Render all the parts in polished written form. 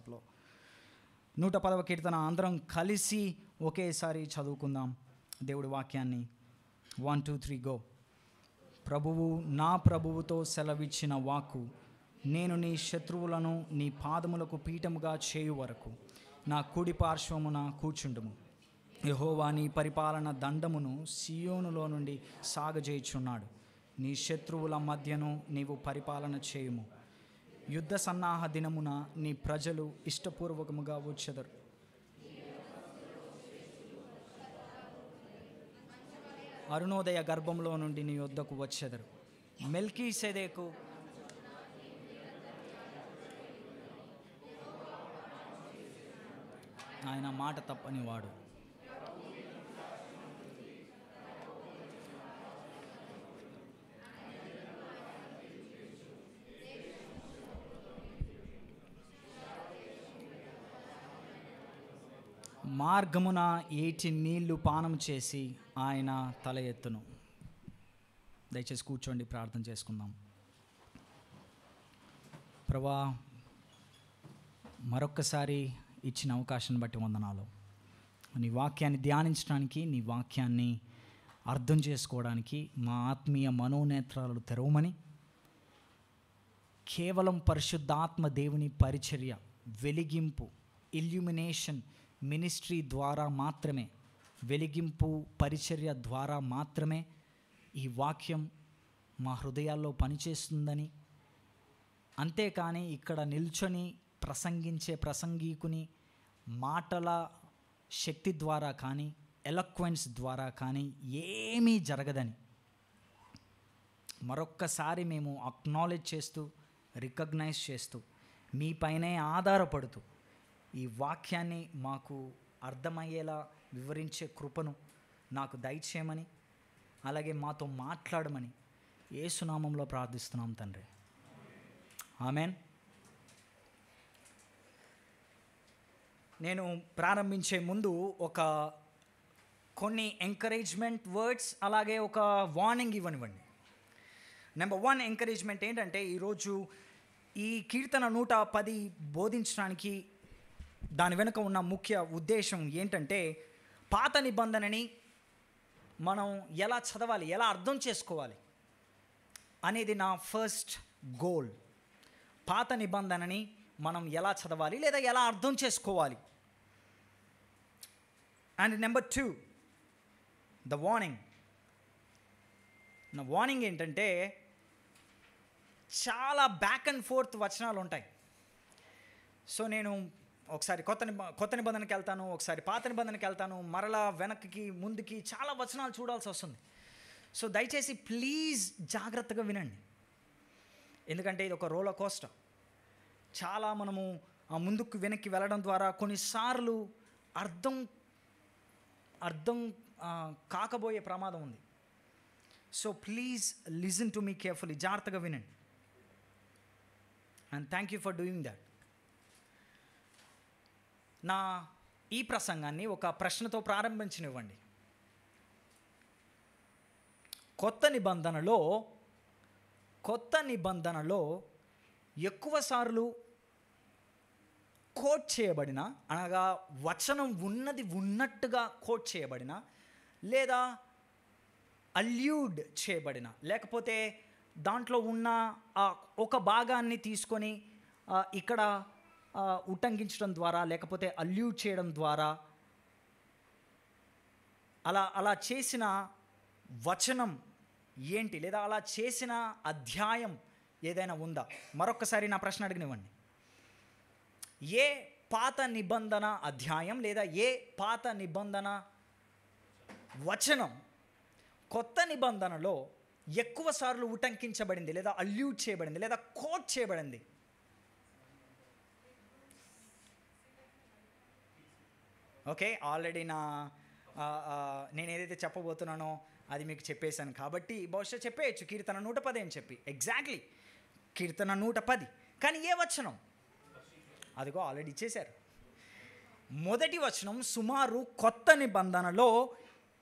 వాట్సాప్లో. 110వ కీర్తన అందరం కలిసి ఒకేసారి చదువుకుందాం దేవుడి వాక్యాన్ని. 1 2 3 గో. ప్రభువు నా ప్రభువుతో సెలవిచ్చిన వాక్కు, నేను నీ శత్రువులను నీ పాదములకు పీఠముగా చేయు వరకు నా కుడి పార్శ్వమున కూర్చుండుము. యెహోవా నీ పరిపాలన దండమును సియోనులో నుండి సాగజేయుచున్నాడు. నీ శత్రువుల మధ్యను నీవు పరిపాలన చేయుము. యుద్ధ సన్నాహ దినమున నీ ప్రజలు ఇష్టపూర్వకముగా వచ్చెదరు. అరుణోదయ గర్భంలో నుండి నీ యొద్దకు వచ్చెదరు. మెల్కీసెదెకు ఆయన మాట తప్పని వాడు. మార్గమున ఏటి నీళ్లు పానం చేసి ఆయన తల ఎత్తును. దయచేసి కూర్చోండి, ప్రార్థన చేసుకుందాం. ప్రభువా, మరొక్కసారి ఇచ్చిన అవకాశాన్ని బట్టి వందనాలు. నీ వాక్యాన్ని ధ్యానించడానికి, నీ వాక్యాన్ని అర్థం చేసుకోవడానికి మా ఆత్మీయ మనోనేత్రాలు తెరవమని, కేవలం పరిశుద్ధాత్మ దేవుని పరిచర్య, వెలిగింపు, ఇల్యూమినేషన్ మినిస్ట్రీ ద్వారా మాత్రమే, వెలిగింపు పరిచర్య ద్వారా మాత్రమే ఈ వాక్యం మా హృదయాల్లో పనిచేస్తుందని, అంతేకాని ఇక్కడ నిల్చొని ప్రసంగించే ప్రసంగీకుని మాటల శక్తి ద్వారా కానీ, ఎలక్వెన్స్ ద్వారా కానీ ఏమీ జరగదని మరొక్కసారి మేము అక్నాలెడ్జ్ చేస్తూ, రికగ్నైజ్ చేస్తూ, మీపైనే ఆధారపడుతూ ఈ వాక్యాన్ని మాకు అర్థమయ్యేలా వివరించే కృపను నాకు దయచేయమని, అలాగే మాతో మాట్లాడమని యేసు నామములో ప్రార్థిస్తున్నాం తండ్రి. ఆమెన్. నేను ప్రారంభించే ముందు కొన్ని ఎంకరేజ్మెంట్ వర్డ్స్, అలాగే ఒక వార్నింగ్ ఇవ్వనివ్వండి. నెంబర్ 1 ఎంకరేజ్మెంట్ ఏంటంటే, ఈరోజు ఈ కీర్తన 110 బోధించడానికి దాని వెనుక ఉన్న ముఖ్య ఉద్దేశం ఏంటంటే, పాత నిబంధనని మనం ఎలా చదవాలి, ఎలా అర్థం చేసుకోవాలి అనేది నా ఫస్ట్ గోల్. పాత నిబంధనని మనం ఎలా చదవాలి లేదా ఎలా అర్థం చేసుకోవాలి. And number 2, the warning. నా వార్నింగ్ ఏంటంటే, చాలా బ్యాక్ అండ్ ఫోర్త్ వచనాలు ఉంటాయి. సో నేను ఒకసారి కొత్త నిబంధనకి వెళ్తాను, ఒకసారి పాత నిబంధనకి వెళ్తాను, మరలా వెనక్కి ముందుకి చాలా వచనాలు చూడాల్సి వస్తుంది. సో దయచేసి ప్లీజ్ జాగ్రత్తగా వినండి, ఎందుకంటే ఇది ఒక రోలర్ కోస్టర్. చాలా మనము ముందుకు వెనక్కి వెళ్ళడం ద్వారా కొన్నిసార్లు అర్థం కాకబోయే ప్రమాదం ఉంది. So please listen to me carefully, జాగ్రత్తగా వినండి. And thank you for doing that. నా ఈ ప్రసంగాన్ని ఒక ప్రశ్నతో ప్రారంభించనివ్వండి. కొత్త నిబంధనలో ఎక్కువసార్లు కోట్ చేయబడిన, అనగా వచనం ఉన్నది ఉన్నట్టుగా కోట్ చేయబడిన, లేదా అల్యూడ్ చేయబడిన, లేకపోతే దాంట్లో ఉన్న ఒక భాగాన్ని తీసుకొని ఇక్కడ ఉటంకించడం ద్వారా, లేకపోతే అల్యూడ్ చేయడం ద్వారా అలా చేసిన వచనం ఏంటి, లేదా అలా చేసిన అధ్యాయం ఏదైనా ఉందా? మరొకసారి నా ప్రశ్న అడిగినివ్వండి. ఏ పాత నిబంధన అధ్యాయం లేదా ఏ పాత నిబంధన వచనం కొత్త నిబంధనలో ఎక్కువ సార్లు ఉటంకించబడింది, లేదా అల్యూడ్ చేయబడింది, లేదా కోట్ చేయబడింది? ఓకే, ఆల్రెడీ నేను ఏదైతే చెప్పబోతున్నానో అది మీకు చెప్పేశాను కాబట్టి బహుశా చెప్పేయచ్చు కీర్తన 110 అని చెప్పి. ఎగ్జాక్ట్లీ కీర్తన 110. కానీ ఏ వచనం? అదిగో ఆల్రెడీ ఇచ్చేశారు. మొదటి వచనం సుమారు కొత్త నిబంధనలో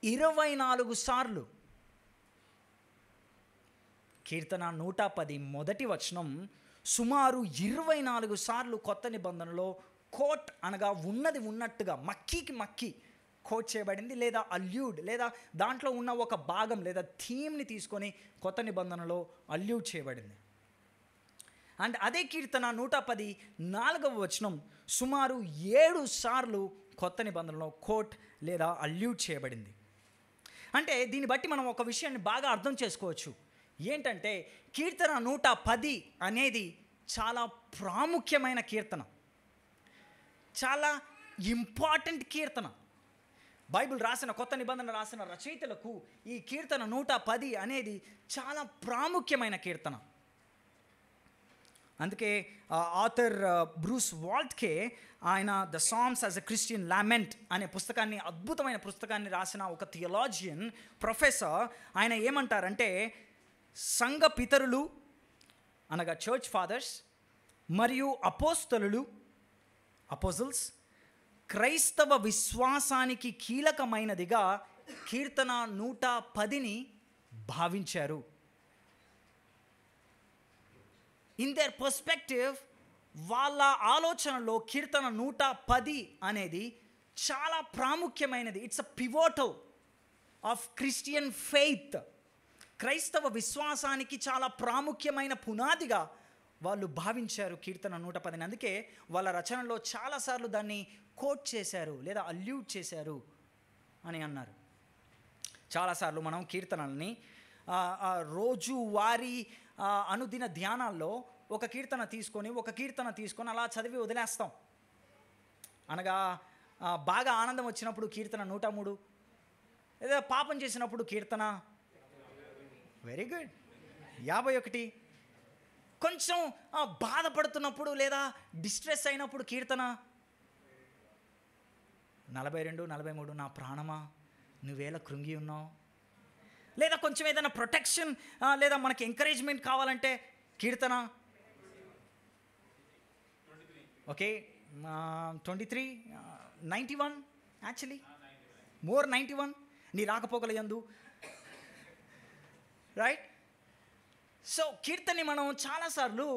24 సార్లు. కీర్తన 110 మొదటి వచనం సుమారు 24 సార్లు కొత్త నిబంధనలో కోట్ అనగా ఉన్నది ఉన్నట్టుగా మక్కీకి మక్కీ కోట్ చేయబడింది, లేదా అల్యూడ్, లేదా దాంట్లో ఉన్న ఒక భాగం లేదా థీమ్ని తీసుకొని కొత్త నిబంధనలో అల్యూడ్ చేయబడింది. అండ్ అదే కీర్తన 110 4వ వచనం సుమారు 7 సార్లు కొత్త నిబంధనలో కోట్ లేదా అల్యూడ్ చేయబడింది. అంటే దీన్ని బట్టి మనం ఒక విషయాన్ని బాగా అర్థం చేసుకోవచ్చు. ఏంటంటే కీర్తన 110 అనేది చాలా ప్రాముఖ్యమైన కీర్తన, చాలా ఇంపార్టెంట్ కీర్తన. బైబిల్ రాసిన కొత్త నిబంధన రాసిన రచయితలకు ఈ కీర్తన 110 అనేది చాలా ప్రాముఖ్యమైన కీర్తన. అందుకే ఆథర్ బ్రూస్ వాల్ట్కే ఆయన the Psalms as a Christian lament అనే పుస్తకాన్ని, అద్భుతమైన పుస్తకాన్ని రాసిన ఒక థియలాజియన్ ప్రొఫెసర్ ఆయన ఏమంటారంటే సంఘ పితరులు అనగా చర్చ్ ఫాదర్స్ మరియు అపోజల్స్ క్రైస్తవ విశ్వాసానికి కీలకమైనదిగా కీర్తన 110ని భావించారు. ఇన్ దేర్ పర్స్పెక్టివ్, వాళ్ళ ఆలోచనలో కీర్తన 110 అనేది చాలా ప్రాముఖ్యమైనది. It's a pivotal of Christian faith. క్రైస్తవ విశ్వాసానికి చాలా ప్రాముఖ్యమైన పునాదిగా వాళ్ళు భావించారు కీర్తన 110. అందుకే వాళ్ళ రచనలో చాలాసార్లు దాన్ని కోట్ చేశారు లేదా అల్యూడ్ చేశారు అని అన్నారు. చాలాసార్లు మనం కీర్తనల్ని రోజువారీ అనుదిన ధ్యానాల్లో ఒక కీర్తన తీసుకొని అలా చదివి వదిలేస్తాం. అనగా బాగా ఆనందం వచ్చినప్పుడు కీర్తన 103, లేదా పాపం చేసినప్పుడు కీర్తన వెరీ గుడ్ 51, కొంచెం బాధపడుతున్నప్పుడు లేదా డిస్ట్రెస్ అయినప్పుడు కీర్తన 42, 43, నా ప్రాణమా నువ్వేలా కృంగి ఉన్నావు, లేదా కొంచెం ఏదైనా ప్రొటెక్షన్ లేదా మనకి ఎంకరేజ్మెంట్ కావాలంటే కీర్తన 23, 91, యాక్చువల్లీ మోర్ 91, నీ రాకపోకల యందు, రైట్. సో కీర్తనని మనం చాలాసార్లు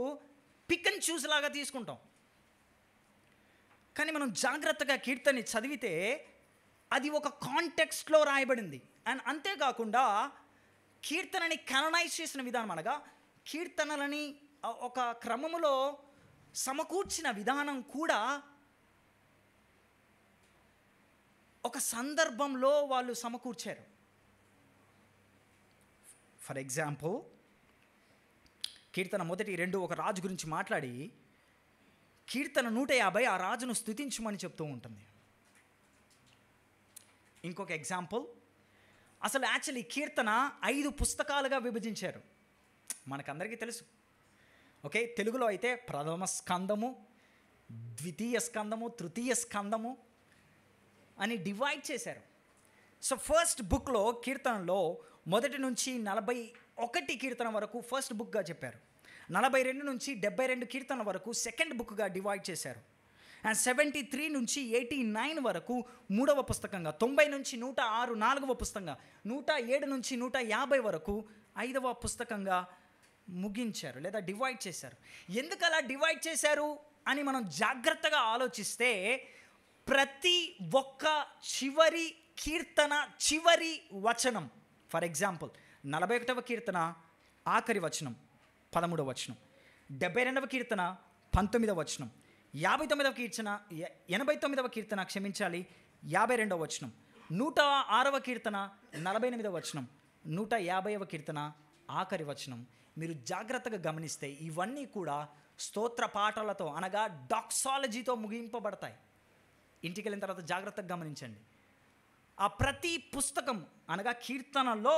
పిక్ అండ్ చూస్ లాగా తీసుకుంటాం. కానీ మనం జాగ్రత్తగా కీర్తనని చదివితే అది ఒక కాంటెక్స్ట్లో రాయబడింది. అండ్ అంతేకాకుండా కీర్తనని కాననైజ్ చేసిన విధానం, అనగా కీర్తనలని ఒక క్రమములో సమకూర్చిన విధానం కూడా ఒక సందర్భంలో వాళ్ళు సమకూర్చారు. ఫర్ ఎగ్జాంపుల్, కీర్తన 1:2 ఒక రాజు గురించి మాట్లాడి కీర్తన 150 ఆ రాజును స్తుతించమని చెప్తూ ఉంటుంది. ఇంకొక ఎగ్జాంపుల్, అసలు యాక్చువల్లీ కీర్తన 5 పుస్తకాలుగా విభజించారు. మనకందరికీ తెలుసు. ఓకే, తెలుగులో అయితే ప్రథమ స్కందము, ద్వితీయ స్కందము, తృతీయ స్కందము అని డివైడ్ చేశారు. సో ఫస్ట్ బుక్లో కీర్తనలో 1 నుంచి 41 కీర్తన వరకు ఫస్ట్ బుక్గా చెప్పారు. 42 నుంచి 72 కీర్తన వరకు సెకండ్ బుక్గా డివైడ్ చేశారు. అండ్ 73 నుంచి 89 వరకు 3వ పుస్తకంగా, 90 నుంచి 106 4వ పుస్తకంగా, 107 నుంచి 150 వరకు 5వ పుస్తకంగా ముగించారు లేదా డివైడ్ చేశారు. ఎందుకు అలా డివైడ్ చేశారు అని మనం జాగ్రత్తగా ఆలోచిస్తే ప్రతి ఒక్క చివరి కీర్తన చివరి వచనం, ఫర్ ఎగ్జాంపుల్ 41వ కీర్తన ఆఖరి వచనం 13వ వచనం, 72వ కీర్తన 19వ వచనం, 59వ కీర్తన 89వ కీర్తన 52వ వచనం, 106వ కీర్తన 48వ వచనం, 150వ కీర్తన ఆఖరి వచనం. మీరు జాగ్రత్తగా గమనిస్తే ఇవన్నీ కూడా స్తోత్ర పాటలతో అనగా డాక్సాలజీతో ముగింపబడతాయి. ఇంటికి వెళ్ళిన తర్వాత జాగ్రత్తగా గమనించండి. ఆ ప్రతి పుస్తకం అనగా కీర్తనలో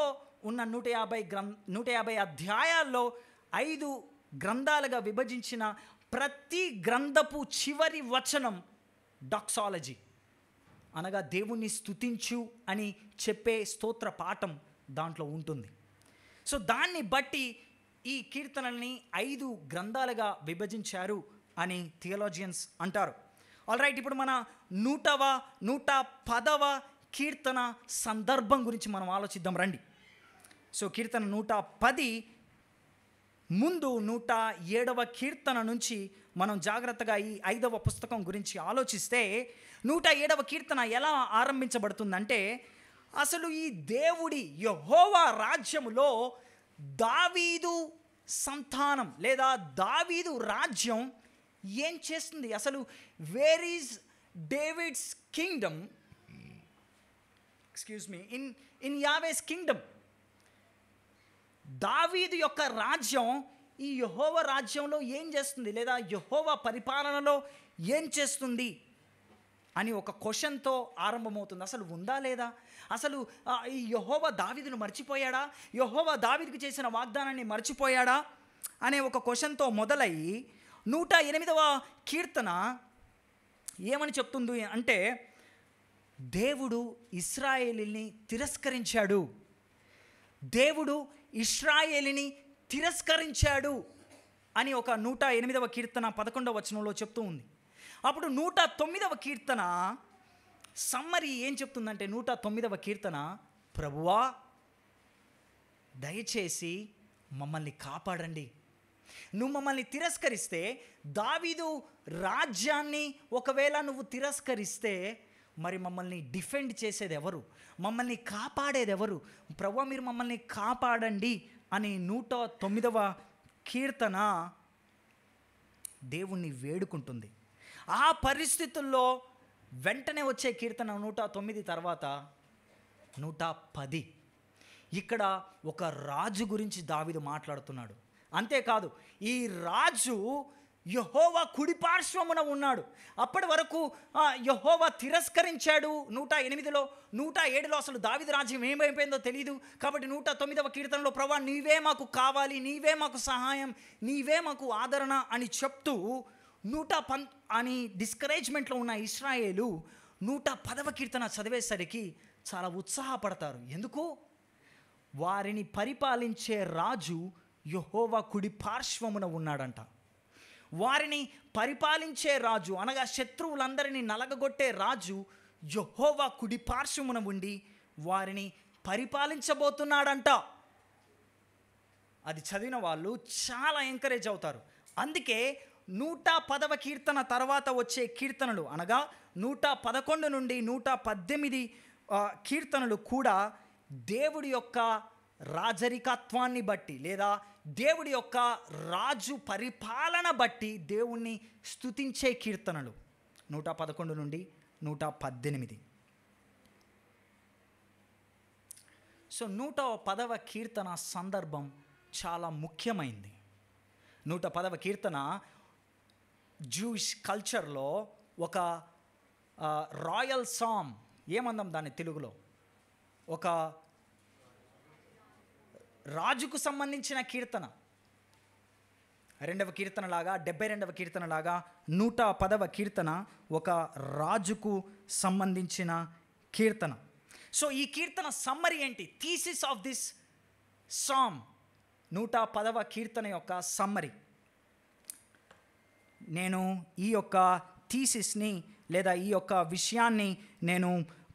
ఉన్న 150 అధ్యాయాల్లో 5 గ్రంథాలుగా విభజించిన ప్రతి గ్రంథపు చివరి వచనం డాక్సాలజీ అనగా దేవుణ్ణి స్తుతించు అని చెప్పే స్తోత్ర పాఠం దాంట్లో ఉంటుంది. సో దాన్ని బట్టి ఈ కీర్తనల్ని 5 గ్రంథాలుగా విభజించారు అని థియలాజియన్స్ అంటారు. ఆల్ రైట్, ఇప్పుడు మన 110వ కీర్తన సందర్భం గురించి మనం ఆలోచిద్దాం రండి. సో కీర్తన 110 ముందు 107వ కీర్తన నుంచి మనం జాగ్రత్తగా ఈ 5వ పుస్తకం గురించి ఆలోచిస్తే 107వ కీర్తన ఎలా ఆరంభించబడుతుందంటే, అసలు ఈ దేవుడి యెహోవా రాజ్యములో దావీదు సంతానం లేదా దావీదు రాజ్యం ఏం చేస్తుంది? అసలు where is David's kingdom, in Yahweh's kingdom. దావీదు యొక్క రాజ్యం ఈ యెహోవా రాజ్యంలో ఏం చేస్తుంది, లేదా యెహోవా పరిపాలనలో ఏం చేస్తుంది అని ఒక క్వశ్చన్తో ఆరంభమవుతుంది. అసలు ఉందా లేదా? అసలు ఈ యెహోవా దావీదును మర్చిపోయాడా? యెహోవా దావీదుకు చేసిన వాగ్దానాన్ని మర్చిపోయాడా అనే ఒక క్వశ్చన్తో మొదలయ్యి 108వ కీర్తన ఏమని చెప్తుంది అంటే, దేవుడు ఇశ్రాయేలుని తిరస్కరించాడు, దేవుడు ఇశ్రాయేలుని తిరస్కరించాడు అని ఒక 108వ కీర్తన 11వ వచనంలో చెప్తూ ఉంది. అప్పుడు 109వ కీర్తన సమ్మరీ ఏం చెప్తుందంటే, 109వ కీర్తన, ప్రభువా దయచేసి మమ్మల్ని కాపాడండి, నువ్వు మమ్మల్ని తిరస్కరిస్తే, దావీదు రాజ్యాన్ని ఒకవేళ నువ్వు తిరస్కరిస్తే మరి మమ్మల్ని డిఫెండ్ చేసేది ఎవరు, మమ్మల్ని కాపాడేది ఎవరు? ప్రభువా మీరు మమ్మల్ని కాపాడండి అని 109వ కీర్తన దేవుణ్ణి వేడుకుంటుంది. ఆ పరిస్థితుల్లో వెంటనే వచ్చే కీర్తన 109 తర్వాత 110. ఇక్కడ ఒక రాజు గురించి దావీదు మాట్లాడుతున్నాడు. అంతేకాదు, ఈ రాజు యెహోవా కుడి పార్శ్వమున ఉన్నాడు. అప్పటి వరకు యెహోవా తిరస్కరించాడు 108లో. 107లో అసలు దావీదు రాజ్యం ఏమైపోయిందో తెలియదు. కాబట్టి 109వ కీర్తనలో ప్రభువా నీవే మాకు కావాలి, నీవే మాకు సహాయం, నీవే మాకు ఆదరణ అని చెప్తూ 110 అని డిస్కరేజ్మెంట్లో ఉన్న ఇశ్రాయేలు 110వ కీర్తన చదివేసరికి చాలా ఉత్సాహపడతారు. ఎందుకు? వారిని పరిపాలించే రాజు యెహోవా కుడి పార్శ్వమున ఉన్నాడంట. వారిని పరిపాలించే రాజు అనగా శత్రువులందరినీ నలగగొట్టే రాజు యెహోవా కుడి పార్శ్వమున ఉండి వారిని పరిపాలించబోతున్నాడంట. అది చదివిన వాళ్ళు చాలా ఎంకరేజ్ అవుతారు. అందుకే 110వ కీర్తన తర్వాత వచ్చే కీర్తనలు అనగా 111 నుండి 118 కీర్తనలు కూడా దేవుడి యొక్క రాజరికత్వాన్ని బట్టి లేదా దేవుడి యొక్క రాజు పరిపాలన బట్టి దేవుణ్ణి స్తుతించే కీర్తనలు 111 నుండి 118. సో 110వ కీర్తన సందర్భం చాలా ముఖ్యమైంది. 110వ కీర్తన జూయిష్ కల్చర్లో ఒక రాయల్ సామ్, ఏమందాం దాన్ని తెలుగులో, ఒక రాజుకు సంబంధించిన కీర్తన. 2వ కీర్తన లాగా 72వ కీర్తన లాగా 110వ కీర్తన ఒక రాజుకు సంబంధించిన కీర్తన. సో ఈ కీర్తన సమ్మరీ ఏంటి? థీసిస్ ఆఫ్ దిస్ సామ్, 110వ కీర్తన యొక్క సమ్మరీ. నేను ఈ యొక్క థీసిస్ని లేదా ఈ యొక్క విషయాన్ని నేను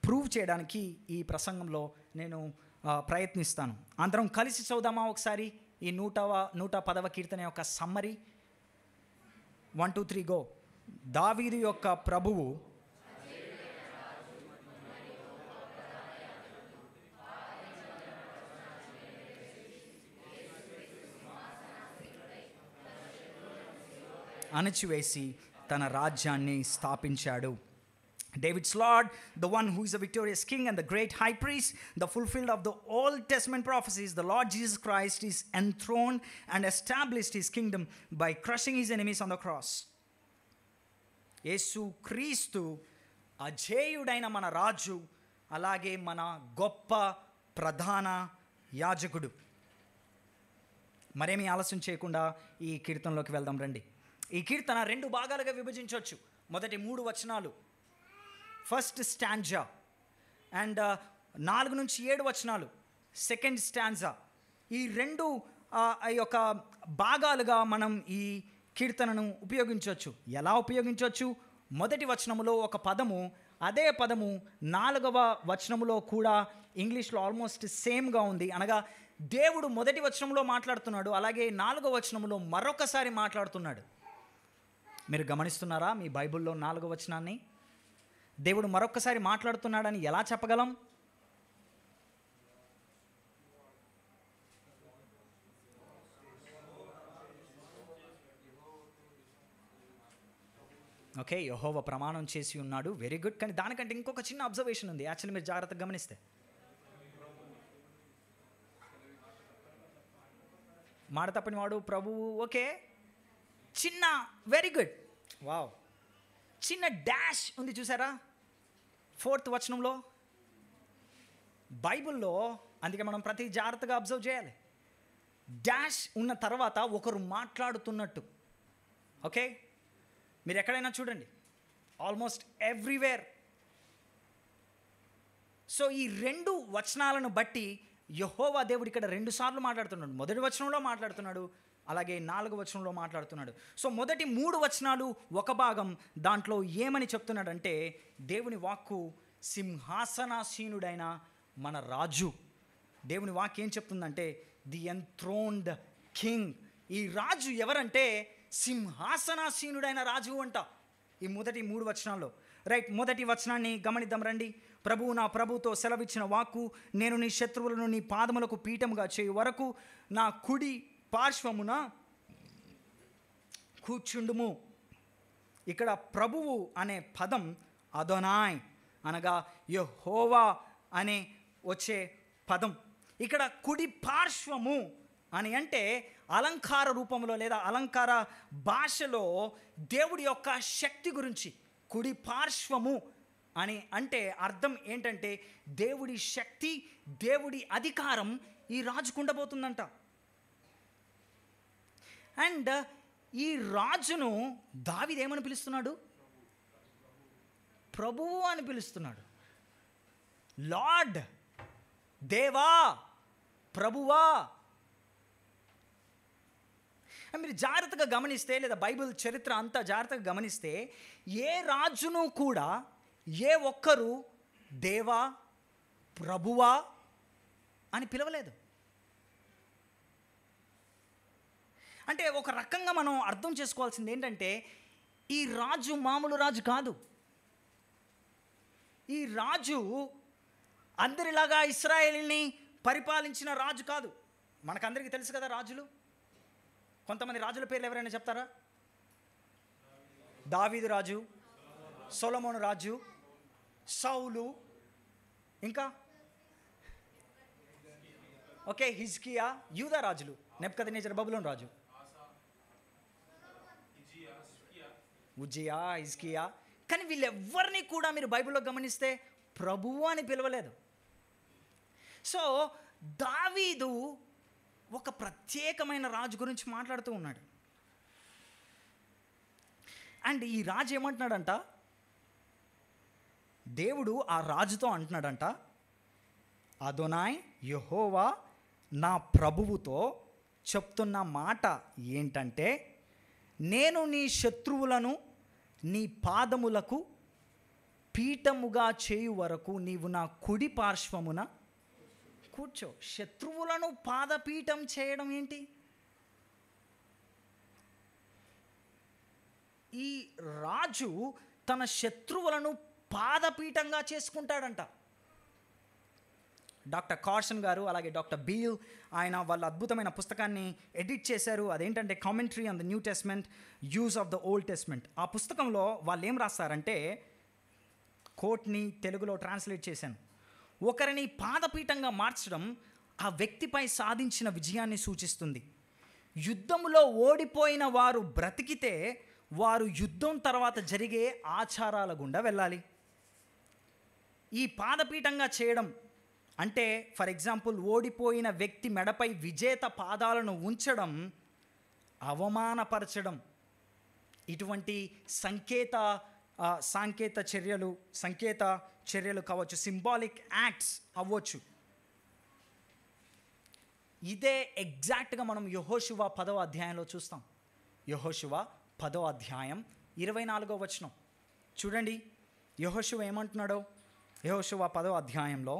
ప్రూవ్ చేయడానికి ఈ ప్రసంగంలో నేను ప్రయత్నిస్తాను. అందరం కలిసి చదువుదామా ఒకసారి ఈ 110వ కీర్తన యొక్క సమ్మరీ. 1 2 3 గో. దావీదు యొక్క ప్రభువు అణచివేసి తన రాజ్యాన్ని స్థాపించాడు. David's Lord, the one who is a victorious king and the great high priest, the fulfilled of the Old Testament prophecies, the Lord Jesus Christ is enthroned and established his kingdom by crushing his enemies on the cross. యేసు క్రీస్తు అజేయుడైన మన రాజు, అలాగే మన గొప్ప ప్రధాన యాజకుడు. మరేమీ ఆలస్యం చేయకుండా ఈ కీర్తనలోకి వెళ్దాం రండి. ఈ కీర్తన 2 భాగాలుగా విభజించవచ్చు. మొదటి 3 వచనాలు ఫస్ట్ స్టాంజా అండ్ 4 నుంచి 7 వచనాలు సెకండ్ స్టాంజా. ఈ 2 యొక్క భాగాలుగా మనం ఈ కీర్తనను ఉపయోగించవచ్చు. ఎలా ఉపయోగించవచ్చు? మొదటి వచనములో ఒక పదము, అదే పదము 4వ వచనములో కూడా ఇంగ్లీష్లో ఆల్మోస్ట్ సేమ్గా ఉంది. అనగా దేవుడు మొదటి వచనంలో మాట్లాడుతున్నాడు, అలాగే 4వ వచనంలో మరొకసారి మాట్లాడుతున్నాడు. మీరు గమనిస్తున్నారా మీ బైబిల్లో 4వ వచనాన్ని? దేవుడు మరొకసారి మాట్లాడుతున్నాడని ఎలా చెప్పగలం? ఓకే, యెహోవా ప్రమాణం చేసి ఉన్నాడు, వెరీ గుడ్. కానీ దానికంటే ఇంకొక చిన్న అబ్జర్వేషన్ ఉంది. యాక్చువల్లీ మీరు జాగ్రత్తగా గమనిస్తే, మాట తప్పని వాడు ప్రభువు, ఓకే, చిన్న, వెరీ గుడ్, వావ్, చిన్న డాష్ ఉంది చూసారా 4th వచనంలో బైబిల్లో. అందుకే మనం ప్రతి జాగ్రత్తగా అబ్జర్వ్ చేయాలి. డాష్ ఉన్న తర్వాత ఒకరు మాట్లాడుతున్నట్టు. ఓకే, మీరు ఎక్కడైనా చూడండి, ఆల్మోస్ట్ ఎవ్రీవేర్. సో ఈ 2 వచనాలను బట్టి యెహోవా దేవుడు ఇక్కడ 2 సార్లు మాట్లాడుతున్నాడు. మొదటి వచనంలో మాట్లాడుతున్నాడు, అలాగే 4వ వచనంలో మాట్లాడుతున్నాడు. సో మొదటి 3 వచనాలు ఒక భాగం, దాంట్లో ఏమని చెప్తున్నాడంటే, దేవుని వాక్కు సింహాసనాసీనుడైన మన రాజు. దేవుని వాక్కు ఏం చెప్తుందంటే, ది ఎంథ్రోన్డ్ కింగ్. ఈ రాజు ఎవరంటే సింహాసనాసీనుడైన రాజు అంట. ఈ మొదటి 3 వచనాల్లో. రైట్, మొదటి వచనాన్ని గమనిద్దాం రండి. ప్రభువు నా ప్రభుతో సెలవిచ్చిన వాక్కు, నేను నీ శత్రువులను నీ పాదములకు పీఠముగా చేయు వరకు నా కుడి పార్శ్వమున కూర్చుండుము. ఇక్కడ ప్రభువు అనే పదం అదోనాయ్ అనగా యెహోవా అనే వచ్చే పదం. ఇక్కడ కుడి పార్శ్వము అని అంటే అలంకార రూపంలో లేదా అలంకార భాషలో దేవుడి యొక్క శక్తి గురించి. కుడి పార్శ్వము అని అంటే అర్థం ఏంటంటే దేవుడి శక్తి, దేవుడి అధికారం ఈ రాజుకు ఉండబోతుందంట. అండ్ ఈ రాజును దావీదు ఏమని పిలుస్తున్నాడు? ప్రభువు అని పిలుస్తున్నాడు. లార్డ్, దేవా, ప్రభువా. మీరు జాగ్రత్తగా గమనిస్తే, లేదా బైబిల్ చరిత్ర అంతా జాగ్రత్తగా గమనిస్తే, ఏ రాజును కూడా ఏ ఒక్కరు దేవా, ప్రభువా అని పిలవలేదు. అంటే ఒక రకంగా మనం అర్థం చేసుకోవాల్సింది ఏంటంటే, ఈ రాజు మామూలు రాజు కాదు. ఈ రాజు అందరిలాగా ఇశ్రాయేలుని పరిపాలించిన రాజు కాదు. మనకందరికీ తెలుసు కదా రాజులు. కొంతమంది రాజుల పేర్లు ఎవరైనా చెప్తారా? దావీదు రాజు, సొలొమోను రాజు, సౌలు, ఇంకా ఓకే హిజ్కియా, యూదా రాజులు, నెబుకద్నెజర్ బబులోను రాజు, ఉజ్జియా, హిజ్కియా. కానీ వీళ్ళెవ్వరిని కూడా మీరు బైబిల్లో గమనిస్తే ప్రభువు అని పిలవలేదు. సో దావీదు ఒక ప్రత్యేకమైన రాజు గురించి మాట్లాడుతూ ఉన్నాడు. అండ్ ఈ రాజు ఏమంటున్నాడంట, దేవుడు ఆ రాజుతో అంటున్నాడంట, అదోనాయ్ యెహోవా నా ప్రభువుతో చెప్తున్న మాట ఏంటంటే, నేను నీ శత్రువులను నీ పాదములకు పీఠముగా చేయు వరకు నీవు నా కుడి పార్శ్వమున కూర్చో. శత్రువులను పాదపీఠం చేయడం ఏంటి? ఈ రాజు తన శత్రువులను పాదపీఠంగా చేసుకుంటాడంట. డాక్టర్ కార్సన్ గారు అలాగే డాక్టర్ బీల్ ఆయన వాళ్ళ అద్భుతమైన పుస్తకాన్ని ఎడిట్ చేశారు. అదేంటంటే commentary on the new testament use of the old testament. ఆ పుస్తకంలో వాళ్ళు ఏం రాస్తారంటే, కోట్ని తెలుగులో ట్రాన్స్లేట్ చేశాను. ఒకరిని పాదపీఠంగా మార్చడం ఆ వ్యక్తిపై సాధించిన విజయాన్ని సూచిస్తుంది. యుద్ధంలో ఓడిపోయిన వారు బ్రతికితే వారు యుద్ధం తర్వాత జరిగే ఆచారాల గుండా వెళ్ళాలి. ఈ పాదపీఠంగా చేయడం అంటే ఫర్ ఎగ్జాంపుల్ ఓడిపోయిన వ్యక్తి మెడపై విజేత పాదాలను ఉంచడం, అవమానపరచడం, ఇటువంటి సంకేత చర్యలు కావచ్చు, సింబాలిక్ యాక్ట్స్ అవ్వచ్చు. ఇదే ఎగ్జాక్ట్గా మనం యెహోషువ 10వ అధ్యాయంలో చూస్తాం. యెహోషువ 10వ అధ్యాయం 24వ వచనం చూడండి. యెహోషువ ఏమంటున్నాడో, యెహోషువ 10వ అధ్యాయంలో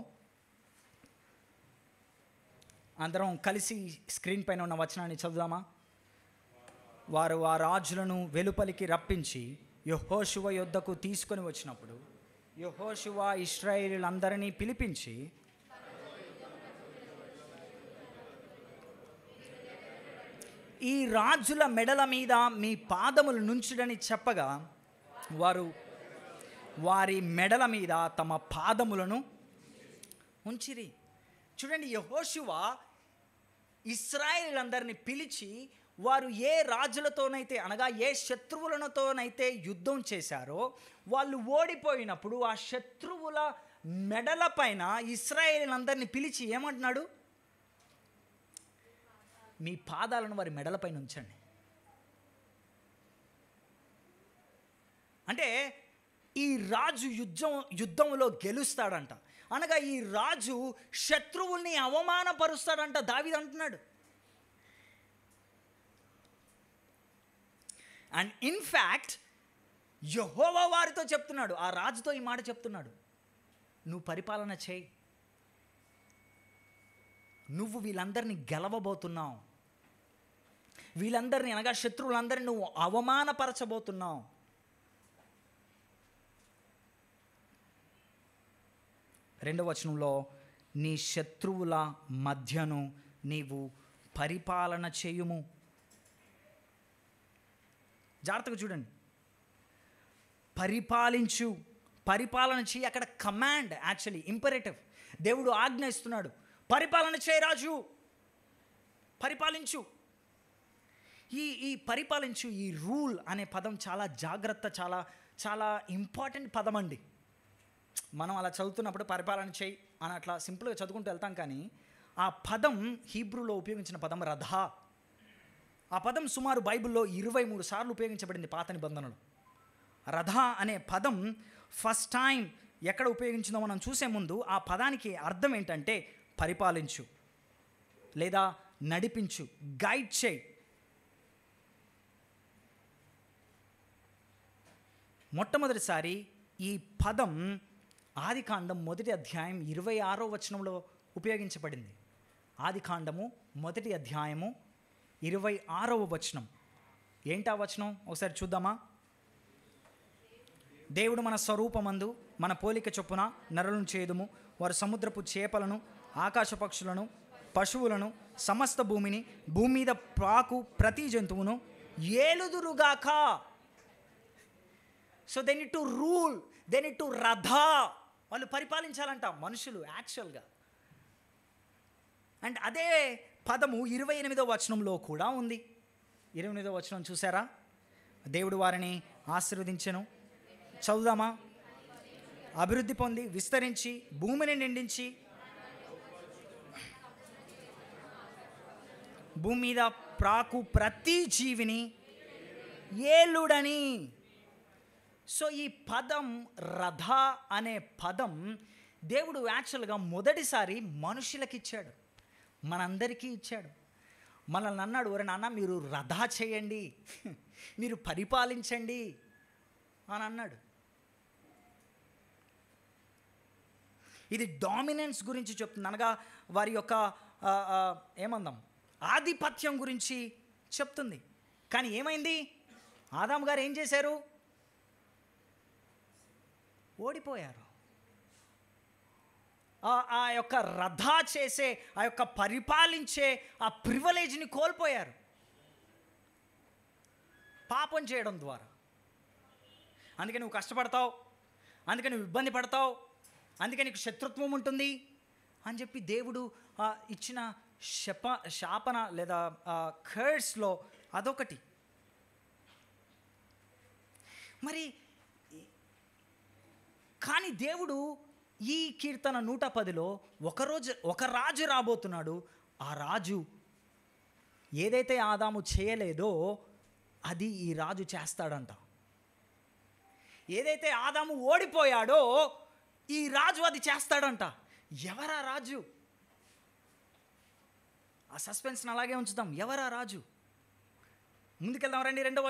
అందరం కలిసి స్క్రీన్ పైన ఉన్న వచనాన్ని చదువుదామా? వారు ఆ రాజులను వెలుపలికి రప్పించి యెహోషువ యొద్దకు తీసుకొని వచ్చినప్పుడు యెహోషువ ఇశ్రాయేలీయులందరినీ పిలిపించి, ఈ రాజుల మెడల మీద మీ పాదములు నుంచుడని చెప్పగా వారు వారి మెడల మీద తమ పాదములను ఉంచిరి. చూడండి, యెహోషువ ఇశ్రాయేలీయులందరినీ పిలిచి వారు ఏ రాజులతోనైతే అనగా ఏ శత్రువులతోనైతే యుద్ధం చేశారో వాళ్ళు ఓడిపోయినప్పుడు ఆ శత్రువుల మెడల పైన ఇశ్రాయేలీయులందరినీ పిలిచి ఏమంటున్నాడు? మీ పాదాలను వారి మెడలపైన ఉంచండి. అంటే ఈ రాజు యుద్ధంలో గెలుస్తాడంట, అనగా ఈ రాజు శత్రువుల్ని అవమానపరుస్తాడంట. దావీదు అంటున్నాడు. అండ్ ఇన్ఫ్యాక్ట్ యెహోవా వారితో చెప్తున్నాడు, ఆ రాజుతో ఈ మాట చెప్తున్నాడు, నువ్వు పరిపాలన చేయి, నువ్వు వీళ్ళందరినీ గెలవబోతున్నావు, వీళ్ళందరినీ అనగా శత్రువులందరినీ నువ్వు అవమానపరచబోతున్నావు. రెండవ వచనంలో నీ శత్రువుల మధ్యను నీవు పరిపాలన చేయుము. జాగ్రత్తగా చూడండి, పరిపాలన చేయి. అక్కడ కమాండ్, యాక్చువల్లీ ఇంపరేటివ్. దేవుడు ఆజ్ఞ ఇస్తున్నాడు, పరిపాలన చేయి రాజు, పరిపాలించు. ఈ పరిపాలించు, ఈ రూల్ అనే పదం చాలా జాగ్రత్త, చాలా చాలా ఇంపార్టెంట్ పదం అండి. మనం అలా చదువుతున్నప్పుడు పరిపాలన చేయి అని అట్లా సింపుల్గా చదువుకుంటూ వెళ్తాం, కానీ ఆ పదం హీబ్రూలో ఉపయోగించిన పదం రథా. ఆ పదం సుమారు బైబిల్లో 23 సార్లు ఉపయోగించబడింది పాత నిబంధనలు. రథా అనే పదం ఫస్ట్ టైం ఎక్కడ ఉపయోగించిందో మనం చూసే ముందు ఆ పదానికి అర్థం ఏంటంటే పరిపాలించు లేదా నడిపించు, గైడ్ చేయి. మొట్టమొదటిసారి ఈ పదం ఆదికాండం 1వ అధ్యాయం 26వ వచనంలో ఉపయోగించబడింది. ఆదికాండము 1వ అధ్యాయము 26వ వచనం. ఏంటా వచనం ఒకసారి చూద్దామా? దేవుడు మన స్వరూపమందు మన పోలిక చొప్పున నరులను చేదుము, వారు సముద్రపు చేపలను, ఆకాశ పక్షులను, పశువులను, సమస్త భూమిని, భూమి మీద ప్రాకు ప్రతి జంతువును ఏలుదురుగాక. So they need to rule, they need to రథా. వాళ్ళు పరిపాలించాలంట మనుషులు యాక్చువల్గా. అండ్ అదే పదము 28వ వచనంలో కూడా ఉంది. 28వ వచనం చూసారా? దేవుడు వారిని ఆశీర్వదించెను. చదువుదామా? అభివృద్ధి పొంది విస్తరించి భూమిని నిండించి భూమి మీద ప్రాకు ప్రతి జీవిని ఏలుడని. సో ఈ పదం రథ అనే పదం దేవుడు యాక్చువల్గా మొదటిసారి మనుషులకి ఇచ్చాడు, మనందరికీ ఇచ్చాడు. మనల్ని అన్నాడు, ఒరే నాన్న మీరు రథ చేయండి, మీరు పరిపాలించండి అని అన్నాడు. ఇది డామినెన్స్ గురించి చెప్తుంది, అనగా వారి యొక్క ఏమందాం ఆధిపత్యం గురించి చెప్తుంది. కానీ ఏమైంది? ఆదాము గారు ఏం చేశారు? ఓడిపోయారు. ఆ యొక్క రథా చేసే, ఆ యొక్క పరిపాలించే ఆ ప్రివిలేజ్ని కోల్పోయారు పాపం చేయడం ద్వారా. అందుకే నువ్వు కష్టపడతావు, అందుకే నువ్వు ఇబ్బంది పడతావు, అందుకే నీకు శత్రుత్వం ఉంటుంది అని చెప్పి దేవుడు ఇచ్చిన శాపన లేదా కర్స్లో అదొకటి. మరి కానీ దేవుడు ఈ కీర్తన 110లో ఒక రాజు రాబోతున్నాడు. ఆ రాజు ఏదైతే ఆదాము చేయలేదో అది ఈ రాజు చేస్తాడంట. ఏదైతే ఆదాము ఓడిపోయాడో ఈ రాజు అది చేస్తాడంట. ఎవరా రాజు? ఆ సస్పెన్స్ని అలాగే ఉంచుదాం. ఎవరా రాజు? ముందుకెళ్దాం రండి. 2వ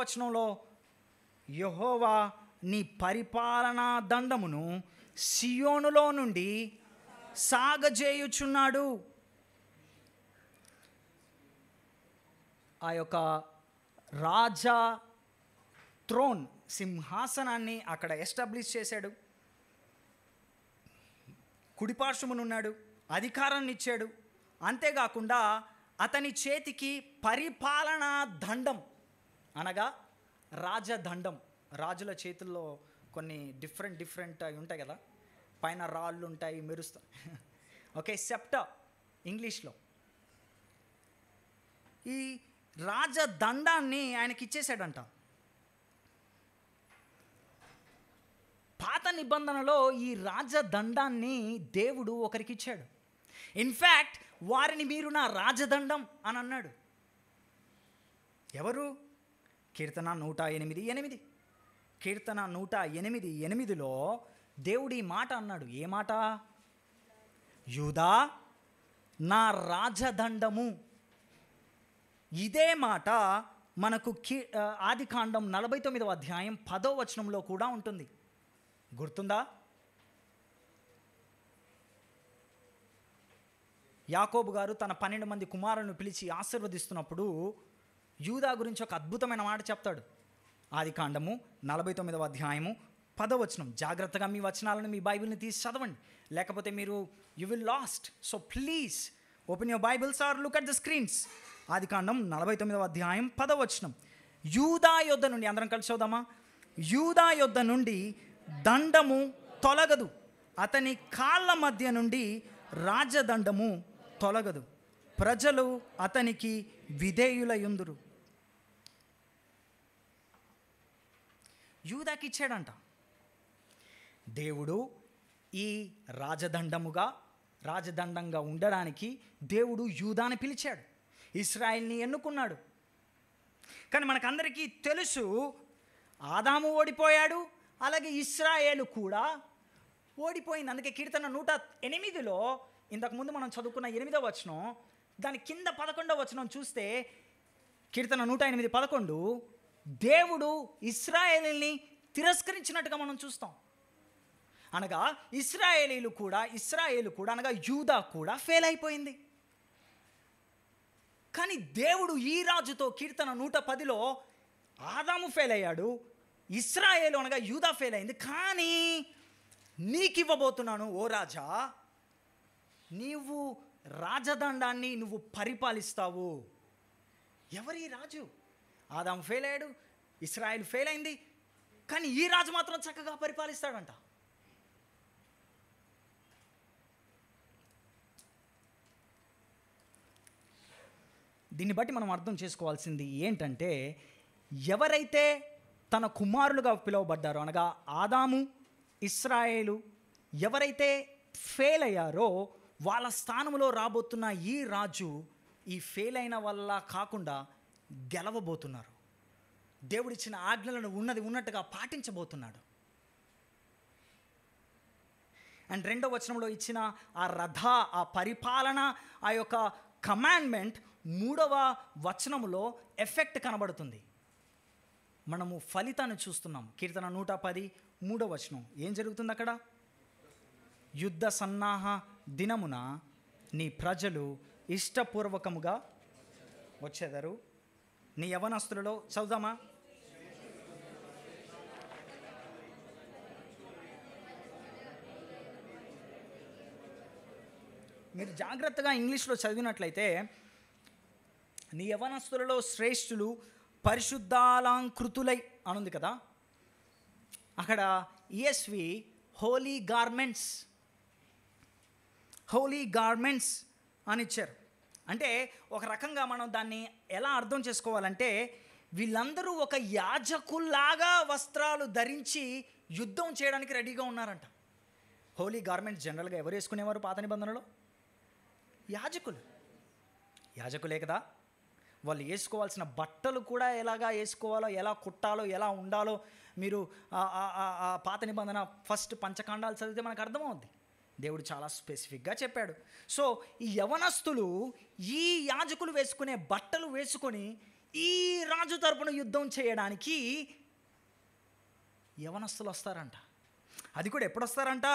వచనంలో యెహోవా నీ పరిపాలనా దండమును సియోనులో నుండి సాగజేయుచున్నాడు. ఆ యొక్క రాజా థ్రోన్, సింహాసనాన్ని అక్కడ ఎస్టాబ్లిష్ చేశాడు. కుడిపార్శ్వమునున్నాడు, అధికారాన్ని ఇచ్చాడు. అంతేకాకుండా అతని చేతికి పరిపాలనా దండం, అనగా రాజదండం. రాజుల చేతుల్లో కొన్ని డిఫరెంట్ అవి ఉంటాయి కదా, పైన రాళ్ళు ఉంటాయి, మెరుస్తాయి. ఓకే, సెప్టర్ ఇంగ్లీష్లో. ఈ రాజదండాన్ని ఆయనకి ఇచ్చేసాడంట. పాత నిబంధనలో ఈ రాజదండాన్ని దేవుడు ఒకరికి ఇచ్చాడు. ఇన్ఫ్యాక్ట్ వారిని మీరు నా రాజదండం అని అన్నాడు. ఎవరు? కీర్తన 108:8. కీర్తన 108:8లో దేవుడు ఈ మాట అన్నాడు. ఏ మాట? యూదా నా రాజదండము. ఇదే మాట మనకు ఆదికాండం 49వ అధ్యాయం 10వ వచనంలో కూడా ఉంటుంది. గుర్తుందా? యాకోబు గారు తన 12 మంది కుమారులను పిలిచి ఆశీర్వదిస్తున్నప్పుడు యూదా గురించి ఒక అద్భుతమైన మాట చెప్తాడు. ఆదికాండము 49వ అధ్యాయము 10వ వచనం. జాగ్రత్తగా మీ వచనాలను, మీ బైబిల్ని తీసి చదవండి, లేకపోతే మీరు you will lost. So please open your Bibles or look at the screens. ఆదికాండం 49వ అధ్యాయం 10వ వచనం. యూదా యొద్ద నుండి, అందరం కలిసి చదువుదామా? యూదా యొద్ద నుండి దండము తొలగదు, అతని కాళ్ళ మధ్య నుండి రాజదండము తొలగదు, ప్రజలు అతనికి విధేయులయుందురు. యూదాకి ఇచ్చాడంట దేవుడు. ఈ రాజదండంగా ఉండడానికి దేవుడు యూదాని పిలిచాడు, ఇశ్రాయేల్ని ఎన్నుకున్నాడు. కానీ మనకందరికీ తెలుసు, ఆదాము ఓడిపోయాడు, అలాగే ఇశ్రాయేలు కూడా ఓడిపోయింది. అందుకే కీర్తన 108లో ఇంతకుముందు మనం చదువుకున్న 8వ వచనం, దాని కింద 11వ వచనం చూస్తే కీర్తన 108:11 దేవుడు ఇశ్రాయేలుని తిరస్కరించినట్టుగా మనం చూస్తాం. అనగా ఇశ్రాయేలు కూడా అనగా యూదా కూడా ఫెయిల్ అయిపోయింది. కానీ దేవుడు ఈ రాజుతో కీర్తన 110లో ఆదాము ఫెయిల్ అయ్యాడు, ఇశ్రాయేలు అనగా యూదా ఫెయిల్ అయింది. కానీ నీకు ఇవ్వబోతున్నాను ఓ రాజా, నీవు రాజదండాన్ని నువ్వు పరిపాలిస్తావు. ఎవరి రాజు? ఆదాము ఫెయిల్ అయ్యాడు, ఇశ్రాయేలు ఫెయిల్ అయింది, కానీ ఈ రాజు మాత్రం చక్కగా పరిపాలిస్తాడంట. దీన్ని బట్టి మనం అర్థం చేసుకోవాల్సింది ఏంటంటే, ఎవరైతే తన కుమారులుగా పిలువబడ్డారో, అనగా ఆదాము, ఇశ్రాయేలు ఎవరైతే ఫెయిల్ అయ్యారో వాళ్ళ స్థానంలో రాబోతున్న ఈ రాజు ఈ ఫెయిల్ అయిన వల్ల కాకుండా గెలవబోతున్నారు. దేవుడిచ్చిన ఆజ్ఞలను ఉన్నట్టుగా పాటించబోతున్నాడు. అండ్ 2వ వచనంలో ఇచ్చిన ఆ పరిపాలన, ఆ యొక్క కమాండ్మెంట్ 3వ వచనంలో ఎఫెక్ట్ కనబడుతుంది. మనము ఫలితాన్ని చూస్తున్నాం. కీర్తన 110 3వ వచనం ఏం జరుగుతుంది అక్కడ? యుద్ధ సన్నాహ దినమున నీ ప్రజలు ఇష్టపూర్వకముగా వచ్చేదరు, నీ యవనస్తులలో. చదువుదామా? మీరు జాగ్రత్తగా ఇంగ్లీష్లో చదివినట్లయితే, నీ యవనస్తులలో శ్రేష్ఠులు పరిశుద్ధాలంకృతులై అనుంది కదా. అక్కడ ESV హోలీ గార్మెంట్స్ అని ఇచ్చారు. అంటే ఒక రకంగా మనం దాన్ని ఎలా అర్థం చేసుకోవాలంటే, వీళ్ళందరూ ఒక యాజకుల్లాగా వస్త్రాలు ధరించి యుద్ధం చేయడానికి రెడీగా ఉన్నారంట. హోలీ గార్మెంట్స్ జనరల్గా ఎవరు వేసుకునేవారు పాత నిబంధనలో? యాజకులే కదా. వాళ్ళు వేసుకోవాల్సిన బట్టలు కూడా ఎలాగా వేసుకోవాలో, ఎలా కుట్టాలో, ఎలా ఉండాలో మీరు పాత నిబంధన ఫస్ట్ పంచకాండాలు చదివితే మనకు అర్థమవుద్ది. దేవుడు చాలా స్పెసిఫిక్గా చెప్పాడు. సో ఈ యవనస్తులు ఈ యాజకులు వేసుకునే బట్టలు వేసుకొని ఈ రాజు తరపున యుద్ధం చేయడానికి యవనస్తులు వస్తారంట. అది కూడా ఎప్పుడు వస్తారంట?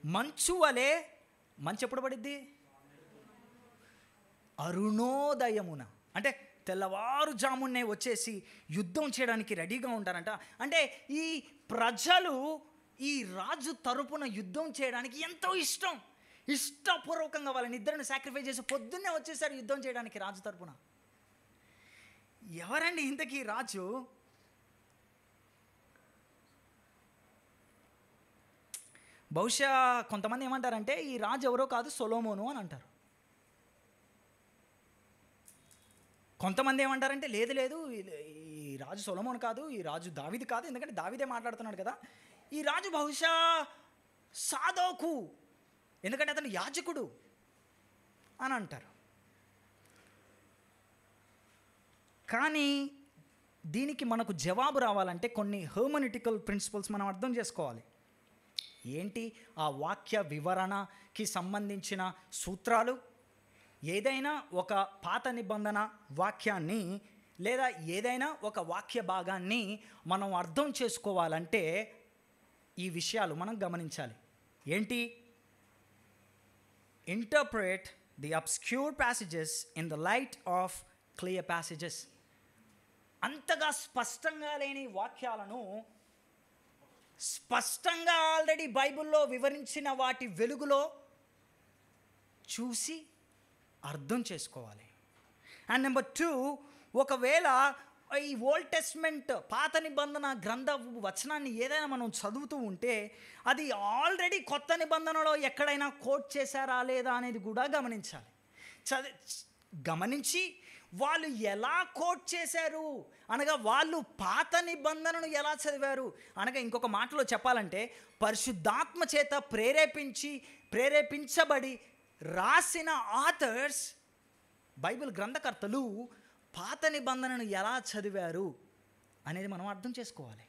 మంచు వలె మంచి ఎప్పుడు పడిద్ది? అరుణోదయమున, అంటే తెల్లవారుజామునే వచ్చేసి యుద్ధం చేయడానికి రెడీగా ఉంటారంట. అంటే ఈ ప్రజలు ఈ రాజు తరపున యుద్ధం చేయడానికి ఎంతో ఇష్టపూర్వకంగా వాళ్ళని ఇద్దరిని సాక్రిఫైస్ చేసి పొద్దున్నే వచ్చేసారు యుద్ధం చేయడానికి రాజు తరపున. ఎవరండి ఇంతకీ రాజు? బహుశా కొంతమంది ఏమంటారంటే ఈ రాజు ఎవరో కాదు, సొలొమోను అని అంటారు. కొంతమంది ఏమంటారంటే లేదు ఈ రాజు సొలొమోను కాదు, ఈ రాజు దావీదు కాదు, ఎందుకంటే దావీదే మాట్లాడుతున్నాడు కదా, ఈ రాజు బహుశా సాదోకు, ఎందుకంటే అతను యాజకుడు అని అంటారు. కానీ దీనికి మనకు జవాబు రావాలంటే కొన్ని హెర్మెనెటికల్ ప్రిన్సిపల్స్ మనం అర్థం చేసుకోవాలి. ఏంటి ఆ వాక్య వివరణకి సంబంధించిన సూత్రాలు? ఏదైనా ఒక పాత నిబంధన వాక్యాన్ని లేదా ఏదైనా ఒక వాక్య భాగాన్ని మనం అర్థం చేసుకోవాలంటే ఈ విషయాలు మనం గమనించాలి. ఏంటి? Interpret the obscure passages in the light of clear passages. అంతగా స్పష్టంగా లేని వాక్యాలను స్పష్టంగా ఆల్రెడీ బైబిల్లో వివరించిన వాటి వెలుగులో చూసి అర్థం చేసుకోవాలి. అండ్ నెంబర్ 2, ఒకవేళ ఈ ఓల్డ్ టెస్ట్మెంట్ పాత నిబంధన గ్రంథ వచనాన్ని ఏదైనా మనం చదువుతూ ఉంటే అది ఆల్రెడీ కొత్త నిబంధనలో ఎక్కడైనా కోట్ చేశారా లేదా అనేది కూడా గమనించాలి. గమనించి వాళ్ళు ఎలా కోట్ చేశారు అనగా వాళ్ళు పాత నిబంధనను ఎలా చదివారు అనగా ఇంకొక మాటలో చెప్పాలంటే పరిశుద్ధాత్మ చేత ప్రేరేపించబడి రాసిన ఆథర్స్, బైబిల్ గ్రంథకర్తలు పాత నిబంధనను ఎలా చదివారు అనేది మనం అర్థం చేసుకోవాలి.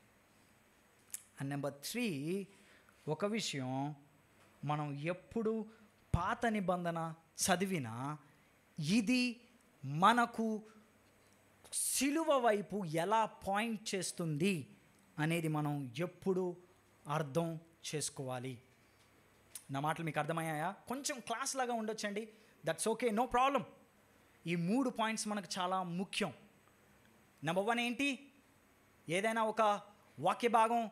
అండ్ నెంబర్ 3, ఒక విషయం, మనం ఎప్పుడు పాత నిబంధన చదివినా ఇది మనకు సిలువ వైపు ఎలా పాయింట్ చేస్తుంది అనేది మనం ఎప్పుడు అర్థం చేసుకోవాలి. నా మాటలు మీకు అర్థమయ్యాయా? కొంచెం క్లాస్ లాగా ఉండొచ్చండి, దట్స్ ఓకే, నో ప్రాబ్లం. ఈ 3 పాయింట్స్ మనకు చాలా ముఖ్యం. నెంబర్ 1 ఏంటి? ఏదైనా ఒక వాక్య భాగం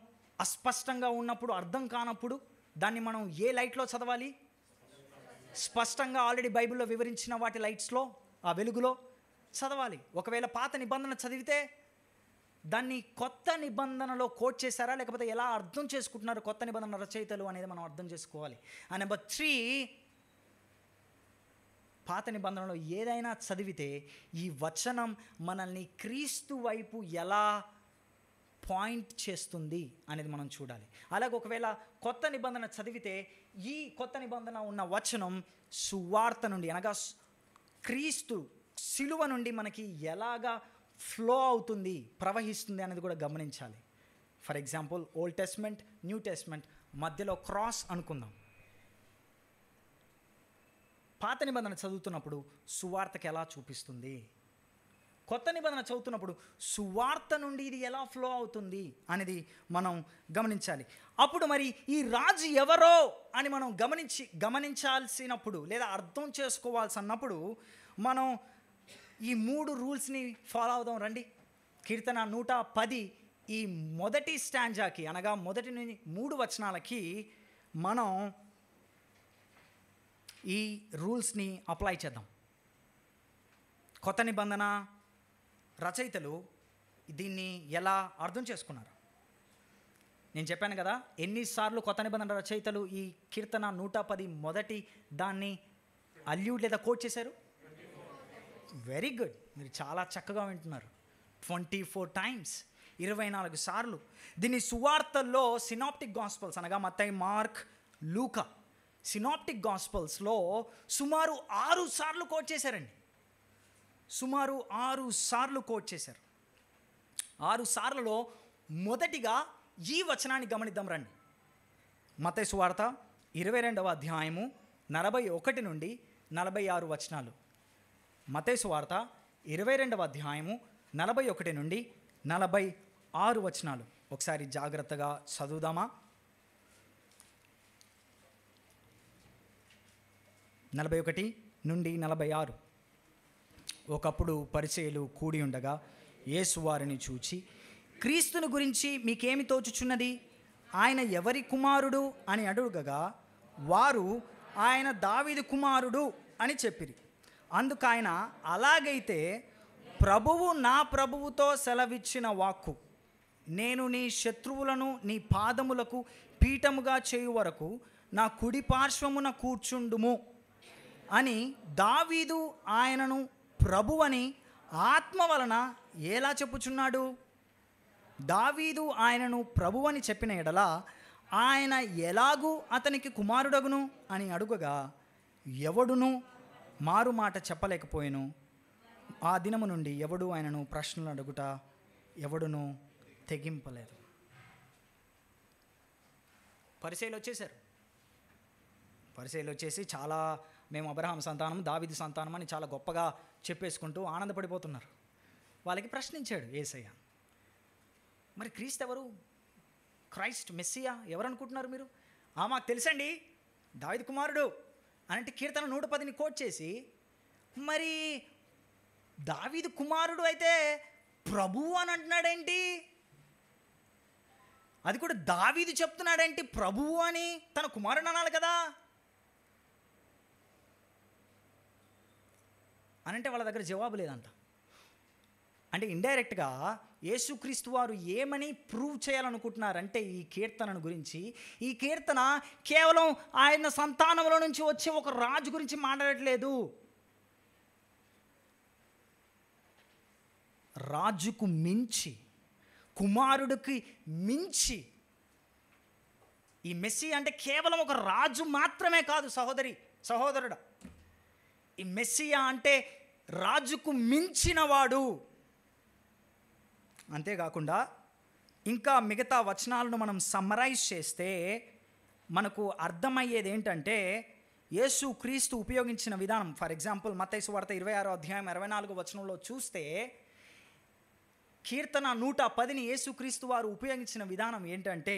అస్పష్టంగా ఉన్నప్పుడు, అర్థం కానప్పుడు దాన్ని మనం ఏ లైట్లో చదవాలి? స్పష్టంగా ఆల్రెడీ బైబిల్లో వివరించిన వాటి లైట్స్లో, ఆ వెలుగులో చదవాలి. ఒకవేళ పాత నిబంధన చదివితే దాన్ని కొత్త నిబంధనలో కోట్ చేశారా లేకపోతే ఎలా అర్థం చేసుకుంటున్నారు కొత్త నిబంధన రచయితలు అనేది మనం అర్థం చేసుకోవాలి. అండ్ నెంబర్ 3, పాత నిబంధనలో ఏదైనా చదివితే ఈ వచనం మనల్ని క్రీస్తు వైపు ఎలా పాయింట్ చేస్తుంది అనేది మనం చూడాలి. అలాగే ఒకవేళ కొత్త నిబంధన చదివితే ఈ కొత్త నిబంధన ఉన్న వచనం సువార్త నుండి అనగా క్రీస్తు సిలువ నుండి మనకి ఎలాగా ఫ్లో అవుతుంది, ప్రవహిస్తుంది అనేది కూడా గమనించాలి. For example old testament, new testament మధ్యలో క్రాస్ అనుకుందాం. పాత నిబంధన చదువుతున్నప్పుడు సువార్తకి ఎలా చూపిస్తుంది, కొత్త నిబంధన చదువుతున్నప్పుడు సువార్త నుండి ఇది ఎలా ఫ్లో అవుతుంది అనేది మనం గమనించాలి. అప్పుడు మరి ఈ రాజు ఎవరో అని మనం గమనించాల్సినప్పుడు లేదా అర్థం చేసుకోవాల్సినప్పుడు మనం ఈ 3 రూల్స్ని ఫాలో అవుదాం రండి. కీర్తన 110 ఈ మొదటి స్టాంజాకి అనగా మొదటి 3 వచనాలకి మనం ఈ రూల్స్ని అప్లై చేద్దాం. కొత్త నిబంధన రచయితలు దీన్ని ఎలా అర్థం చేసుకున్నారు? నేను చెప్పాను కదా ఎన్నిసార్లు కొత్త నిబంధన రచయితలు ఈ కీర్తన 110 మొదటి దాన్ని అల్యూడ్ లేదా కోట్ చేశారు? వెరీ గుడ్, మీరు చాలా చక్కగా వింటున్నారు. 24 times, 24 సార్లు. దీన్ని సువార్తల్లో సినాప్టిక్ గాస్పల్స్ అనగా మత్తయి, మార్క్, లూకా సినాప్టిక్ గాస్పల్స్లో సుమారు 6 సార్లు కోట్ చేశారండి. సుమారు 6 సార్లు కోట్ చేశారు. 6 సార్లలో మొదటిగా ఈ వచనాన్ని గమనిద్దాం రండి. మత్తయి సువార్త 22వ అధ్యాయము 41 నుండి 46 వచనాలు. మత్తయి సువార్త 22వ అధ్యాయము 41 నుండి 46 వచనాలు ఒకసారి జాగ్రత్తగా చదువుదామా? 41 నుండి 46. ఒకప్పుడు పరిసయ్యులు కూడి ఉండగా యేసు వారిని చూచి, క్రీస్తుని గురించి మీకేమి తోచుచున్నది? ఆయన ఎవరి కుమారుడు అని అడుగగా వారు, ఆయన దావీదు కుమారుడు అని చెప్పిరి. అందుకు ఆయన, అలాగైతే ప్రభువు నా ప్రభువుతో సెలవిచ్చిన వాక్కు, నేను నీ శత్రువులను నీ పాదములకు పీఠముగా చేయు వరకు నా కుడి పార్శ్వమున కూర్చుండుము అని దావీదు ఆయనను ప్రభువని ఆత్మ వలన ఎలా చెప్పుచున్నాడు? దావీదు ఆయనను ప్రభువని చెప్పిన ఎడల ఆయన ఎలాగూ అతనికి కుమారుడగును అని అడుగగా ఎవడును మారు మాట చెప్పలేకపోయాను. ఆ దినము నుండి ఎవడు ఆయనను ప్రశ్నలు అడుగుట ఎవడును తెగింపలేదు. పరిసయ్యులు వచ్చేసారు. పరిసయ్యులు వచ్చేసి చాలా, మేము అబ్రహాం సంతానం, దావీదు సంతానం అని చాలా గొప్పగా చెప్పేసుకుంటూ ఆనందపడిపోతున్నారు. వాళ్ళకి ప్రశ్నించాడు యేసయ్య, మరి క్రీస్తు ఎవరు? క్రైస్ట్ మెస్సియా ఎవరు అనుకుంటున్నారు మీరు? మాకు తెలుసండి, దావీదు కుమారుడు అంటే కీర్తన 110ని కోట్ చేసి, మరి దావీదు కుమారుడు అయితే ప్రభువు అని అంటున్నాడేంటి? అది కూడా దావీదు చెప్తున్నాడేంటి ప్రభువు అని? తన కుమారుడు అనాలి కదా అనంటే వాళ్ళ దగ్గర జవాబు లేదంట. అంటే ఇండైరెక్ట్గా యేసుక్రీస్తు వారు ఏమని ప్రూవ్ చేయాలనుకుంటున్నారంటే ఈ కీర్తనను గురించి, ఈ కీర్తన కేవలం ఆయన సంతానంలో నుంచి వచ్చే ఒక రాజు గురించి మాట్లాడట్లేదు. రాజుకు మించి, కుమారుడికి మించి ఈ మెస్సీ అంటే కేవలం ఒక రాజు మాత్రమే కాదు సహోదరుడా. ఈ మెస్సియా అంటే రాజుకు మించినవాడు. అంతేకాకుండా ఇంకా మిగతా వచనాలను మనం సమ్మరైజ్ చేస్తే మనకు అర్థమయ్యేది ఏంటంటే, యేసు క్రీస్తు ఉపయోగించిన విధానం. ఫర్ ఎగ్జాంపుల్ మత్తయి సువార్త 26వ అధ్యాయం 24వ వచనంలో చూస్తే కీర్తన 110ని యేసుక్రీస్తు వారు ఉపయోగించిన విధానం ఏంటంటే,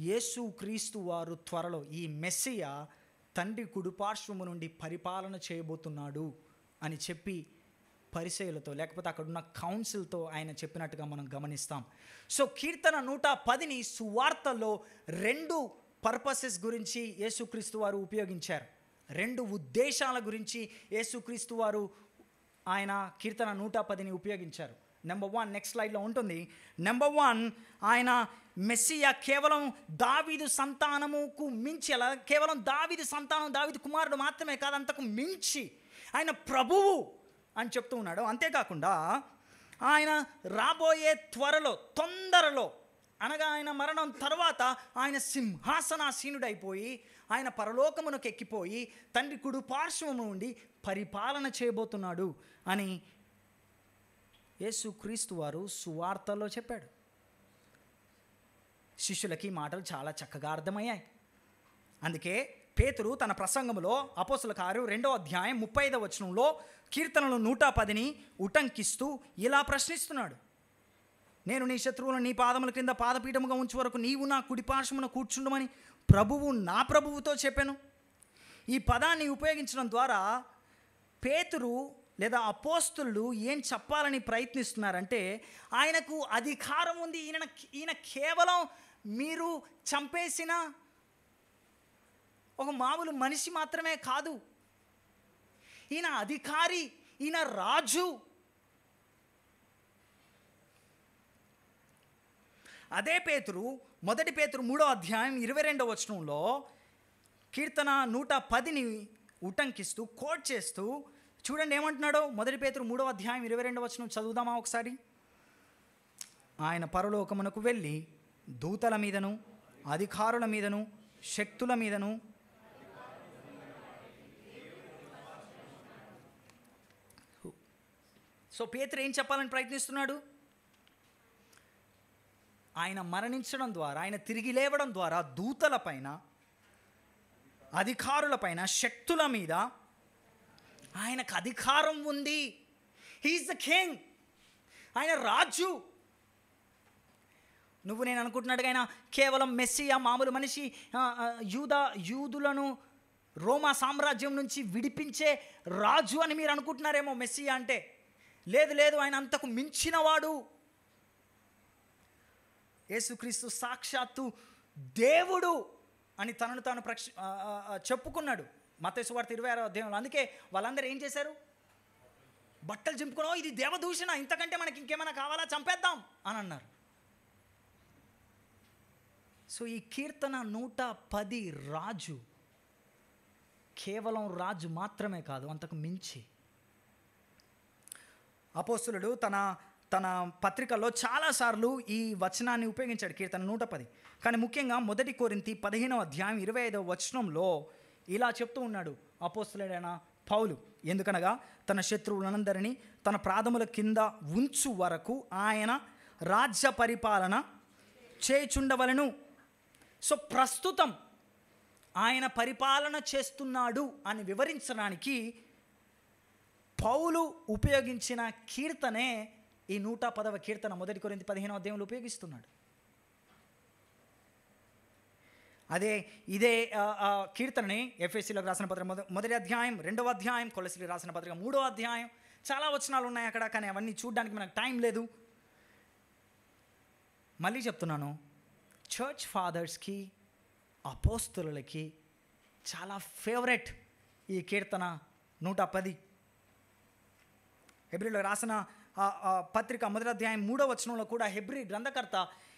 యేసుక్రీస్తు వారు త్వరలో ఈ మెస్సియా తండ్రి కుడిపార్శ్వము నుండి పరిపాలన చేయబోతున్నాడు అని చెప్పి పరిసయ్యులతో లేకపోతే అక్కడున్న కౌన్సిల్తో ఆయన చెప్పినట్టుగా మనం గమనిస్తాం. సో కీర్తన 110ని సువార్తల్లో 2 పర్పసెస్ గురించి యేసుక్రీస్తు వారు ఉపయోగించారు. 2 ఉద్దేశాల గురించి యేసుక్రీస్తు వారు ఆయన కీర్తన 110ని ఉపయోగించారు. నెంబర్ 1 నెక్స్ట్ స్లైడ్లో ఉంటుంది. నెంబర్ 1, ఆయన మెస్సియా కేవలం దావీదు సంతానముకు మించి, అలా కేవలం దావీదు సంతానం, దావీదు కుమారుడు మాత్రమే కాదు, అంతకు మించి ఆయన ప్రభువు అని చెప్తూ ఉన్నాడు. అంతేకాకుండా ఆయన రాబోయే త్వరలో, తొందరలో, అనగా ఆయన మరణం తర్వాత ఆయన సింహాసనాసీనుడైపోయి ఆయన పరలోకమునకు ఎక్కిపోయి తండ్రి కుడి పార్శ్వము నుండి పరిపాలన చేయబోతున్నాడు అని యేసుక్రీస్తు వారు సువార్తలో చెప్పాడు. శిష్యులకి మాటలు చాలా చక్కగా అర్థమయ్యాయి. అందుకే పేతురు తన ప్రసంగంలో అపోస్తలుల కార్యం 2వ అధ్యాయం 35వ వచనంలో కీర్తనలు 110ని ఉటంకిస్తూ ఇలా ప్రశ్నిస్తున్నాడు. నేను నీ శత్రువులను నీ పాదముల క్రింద పాదపీఠముగా ఉంచు వరకు నీవు నా కుడిపార్శ్వమున కూర్చుండమని ప్రభువు నా ప్రభువుతో చెప్పాను. ఈ పదాన్ని ఉపయోగించడం ద్వారా పేతురు లేదా అపోస్తులు ఏం చెప్పాలని ప్రయత్నిస్తున్నారంటే, ఆయనకు అధికారం ఉంది. ఈయన కేవలం మీరు చంపేసిన ఒక మామూలు మనిషి మాత్రమే కాదు, ఈయన అధికారి, ఈయన రాజు. అదే పేతురు 1 పేతురు 3వ అధ్యాయం 22వ వచనంలో కీర్తన 110ని ఉటంకిస్తూ కోట్ చేస్తూ చూడండి ఏమంటున్నాడో. 1 పేతురు 3వ అధ్యాయం 22వ వచనం చదువుదామా ఒకసారి. ఆయన పరలోకమునకు వెళ్ళి దూతల మీదను అధికారుల మీదను శక్తుల మీదను సో పేతురు ఏం చెప్పాలని ప్రయత్నిస్తున్నాడు? ఆయన మరణించడం ద్వారా, ఆయన తిరిగి లేవడం ద్వారా దూతలపైన, అధికారులపైన, శక్తుల మీద ఆయనకు అధికారం ఉంది. హీఈస్ ద కింగ్, ఆయన రాజు. నువ్వు నేను అనుకుంటున్నాడుగా ఆయన కేవలం మెస్సియా మామూలు మనిషి, యూదులను రోమా సామ్రాజ్యం నుంచి విడిపించే రాజు అని మీరు అనుకుంటున్నారేమో మెస్సియా అంటే. లేదు లేదు, ఆయన అంతకు మించినవాడు. యేసుక్రీస్తు సాక్షాత్తు దేవుడు అని తనను తాను చెప్పుకున్నాడు మత్తయి సువార్త 26వ అధ్యాయంలో. అందుకే వాళ్ళందరూ ఏం చేశారు? బట్టలు చింపుకున్నావు, ఇది దేవదూషణ, ఇంతకంటే మనకి ఇంకేమైనా కావాలా, చంపేద్దాం అని అన్నారు. సో ఈ కీర్తన 110 రాజు, కేవలం రాజు మాత్రమే కాదు, అంతకు మించి. అపోస్తలుడు తన పత్రికల్లో చాలాసార్లు ఈ వచనాన్ని ఉపయోగించాడు, కీర్తన 110. కానీ ముఖ్యంగా 1 కొరింథీ 15వ అధ్యాయం 25వ వచనంలో ఇలా చెప్తూ ఉన్నాడు అపోస్తలుడైన పౌలు. ఎందుకనగా తన శత్రువులందరినీ తన పాదముల కింద ఉంచు వరకు ఆయన రాజ్య పరిపాలన చేయుచుండవలెను. సో ప్రస్తుతం ఆయన పరిపాలన చేస్తున్నాడు అని వివరించడానికి పౌలు ఉపయోగించిన కీర్తనే ఈ 110వ కీర్తన 1 కొరింథీ 15వ అధ్యాయంలో ఉపయోగిస్తున్నాడు. ఇదే కీర్తనని ఎఫెసీలకు రాసిన పత్రిక 1వ అధ్యాయం, 2వ అధ్యాయం, కొలసీలకు రాసిన పత్రిక 3వ అధ్యాయం, చాలా వచనాలు ఉన్నాయి అక్కడ, కానీ అవన్నీ చూడడానికి మనకు టైం లేదు. మళ్ళీ చెప్తున్నాను, చర్చ్ ఫాదర్స్కి, అపోస్తలులకి చాలా ఫేవరెట్ ఈ కీర్తన 110. హెబ్రీలో రాసిన పత్రిక 1వ అధ్యాయం 3వ వచనంలో కూడా హెబ్రీ గ్రంథకర్త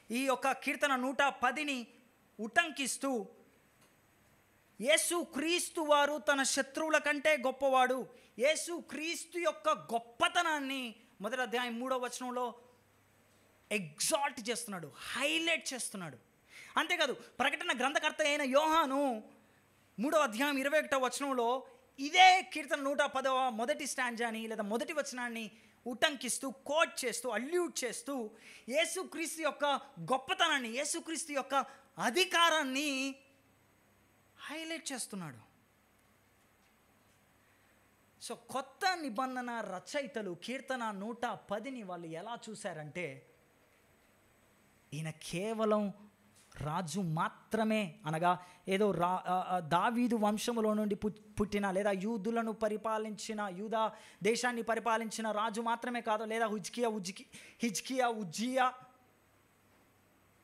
ఈ యొక్క కీర్తన 110ని ఉటంకిస్తూ యేసు క్రీస్తు వారు తన శత్రువుల కంటే గొప్పవాడు, యేసు క్రీస్తు యొక్క గొప్పతనాన్ని 1వ అధ్యాయం 3వ వచనంలో ఎగ్జాల్ట్ చేస్తున్నాడు, హైలైట్ చేస్తున్నాడు. అంతేకాదు, ప్రకటన గ్రంథకర్త అయిన యోహాను 3వ అధ్యాయం 21వ వచనంలో ఇదే కీర్తన 110వ మొదటి స్టాంజాని లేదా మొదటి వచనాన్ని ఉటంకిస్తూ, కోట్ చేస్తూ, అల్యూట్ చేస్తూ యేసుక్రీస్తు యొక్క గొప్పతనాన్ని, యేసుక్రీస్తు యొక్క అధికారాన్ని హైలైట్ చేస్తున్నాడు. సో కొత్త నిబంధన రచయితలు కీర్తన 110ని వాళ్ళు ఎలా చూశారంటే, ఈయన కేవలం రాజు మాత్రమే, అనగా ఏదో దావీదు వంశములో నుండి పుట్టిన లేదా యూదులను పరిపాలించిన, యూదా దేశాన్ని పరిపాలించిన రాజు మాత్రమే కాదు, లేదా హిజ్కియా, ఉజ్జియా,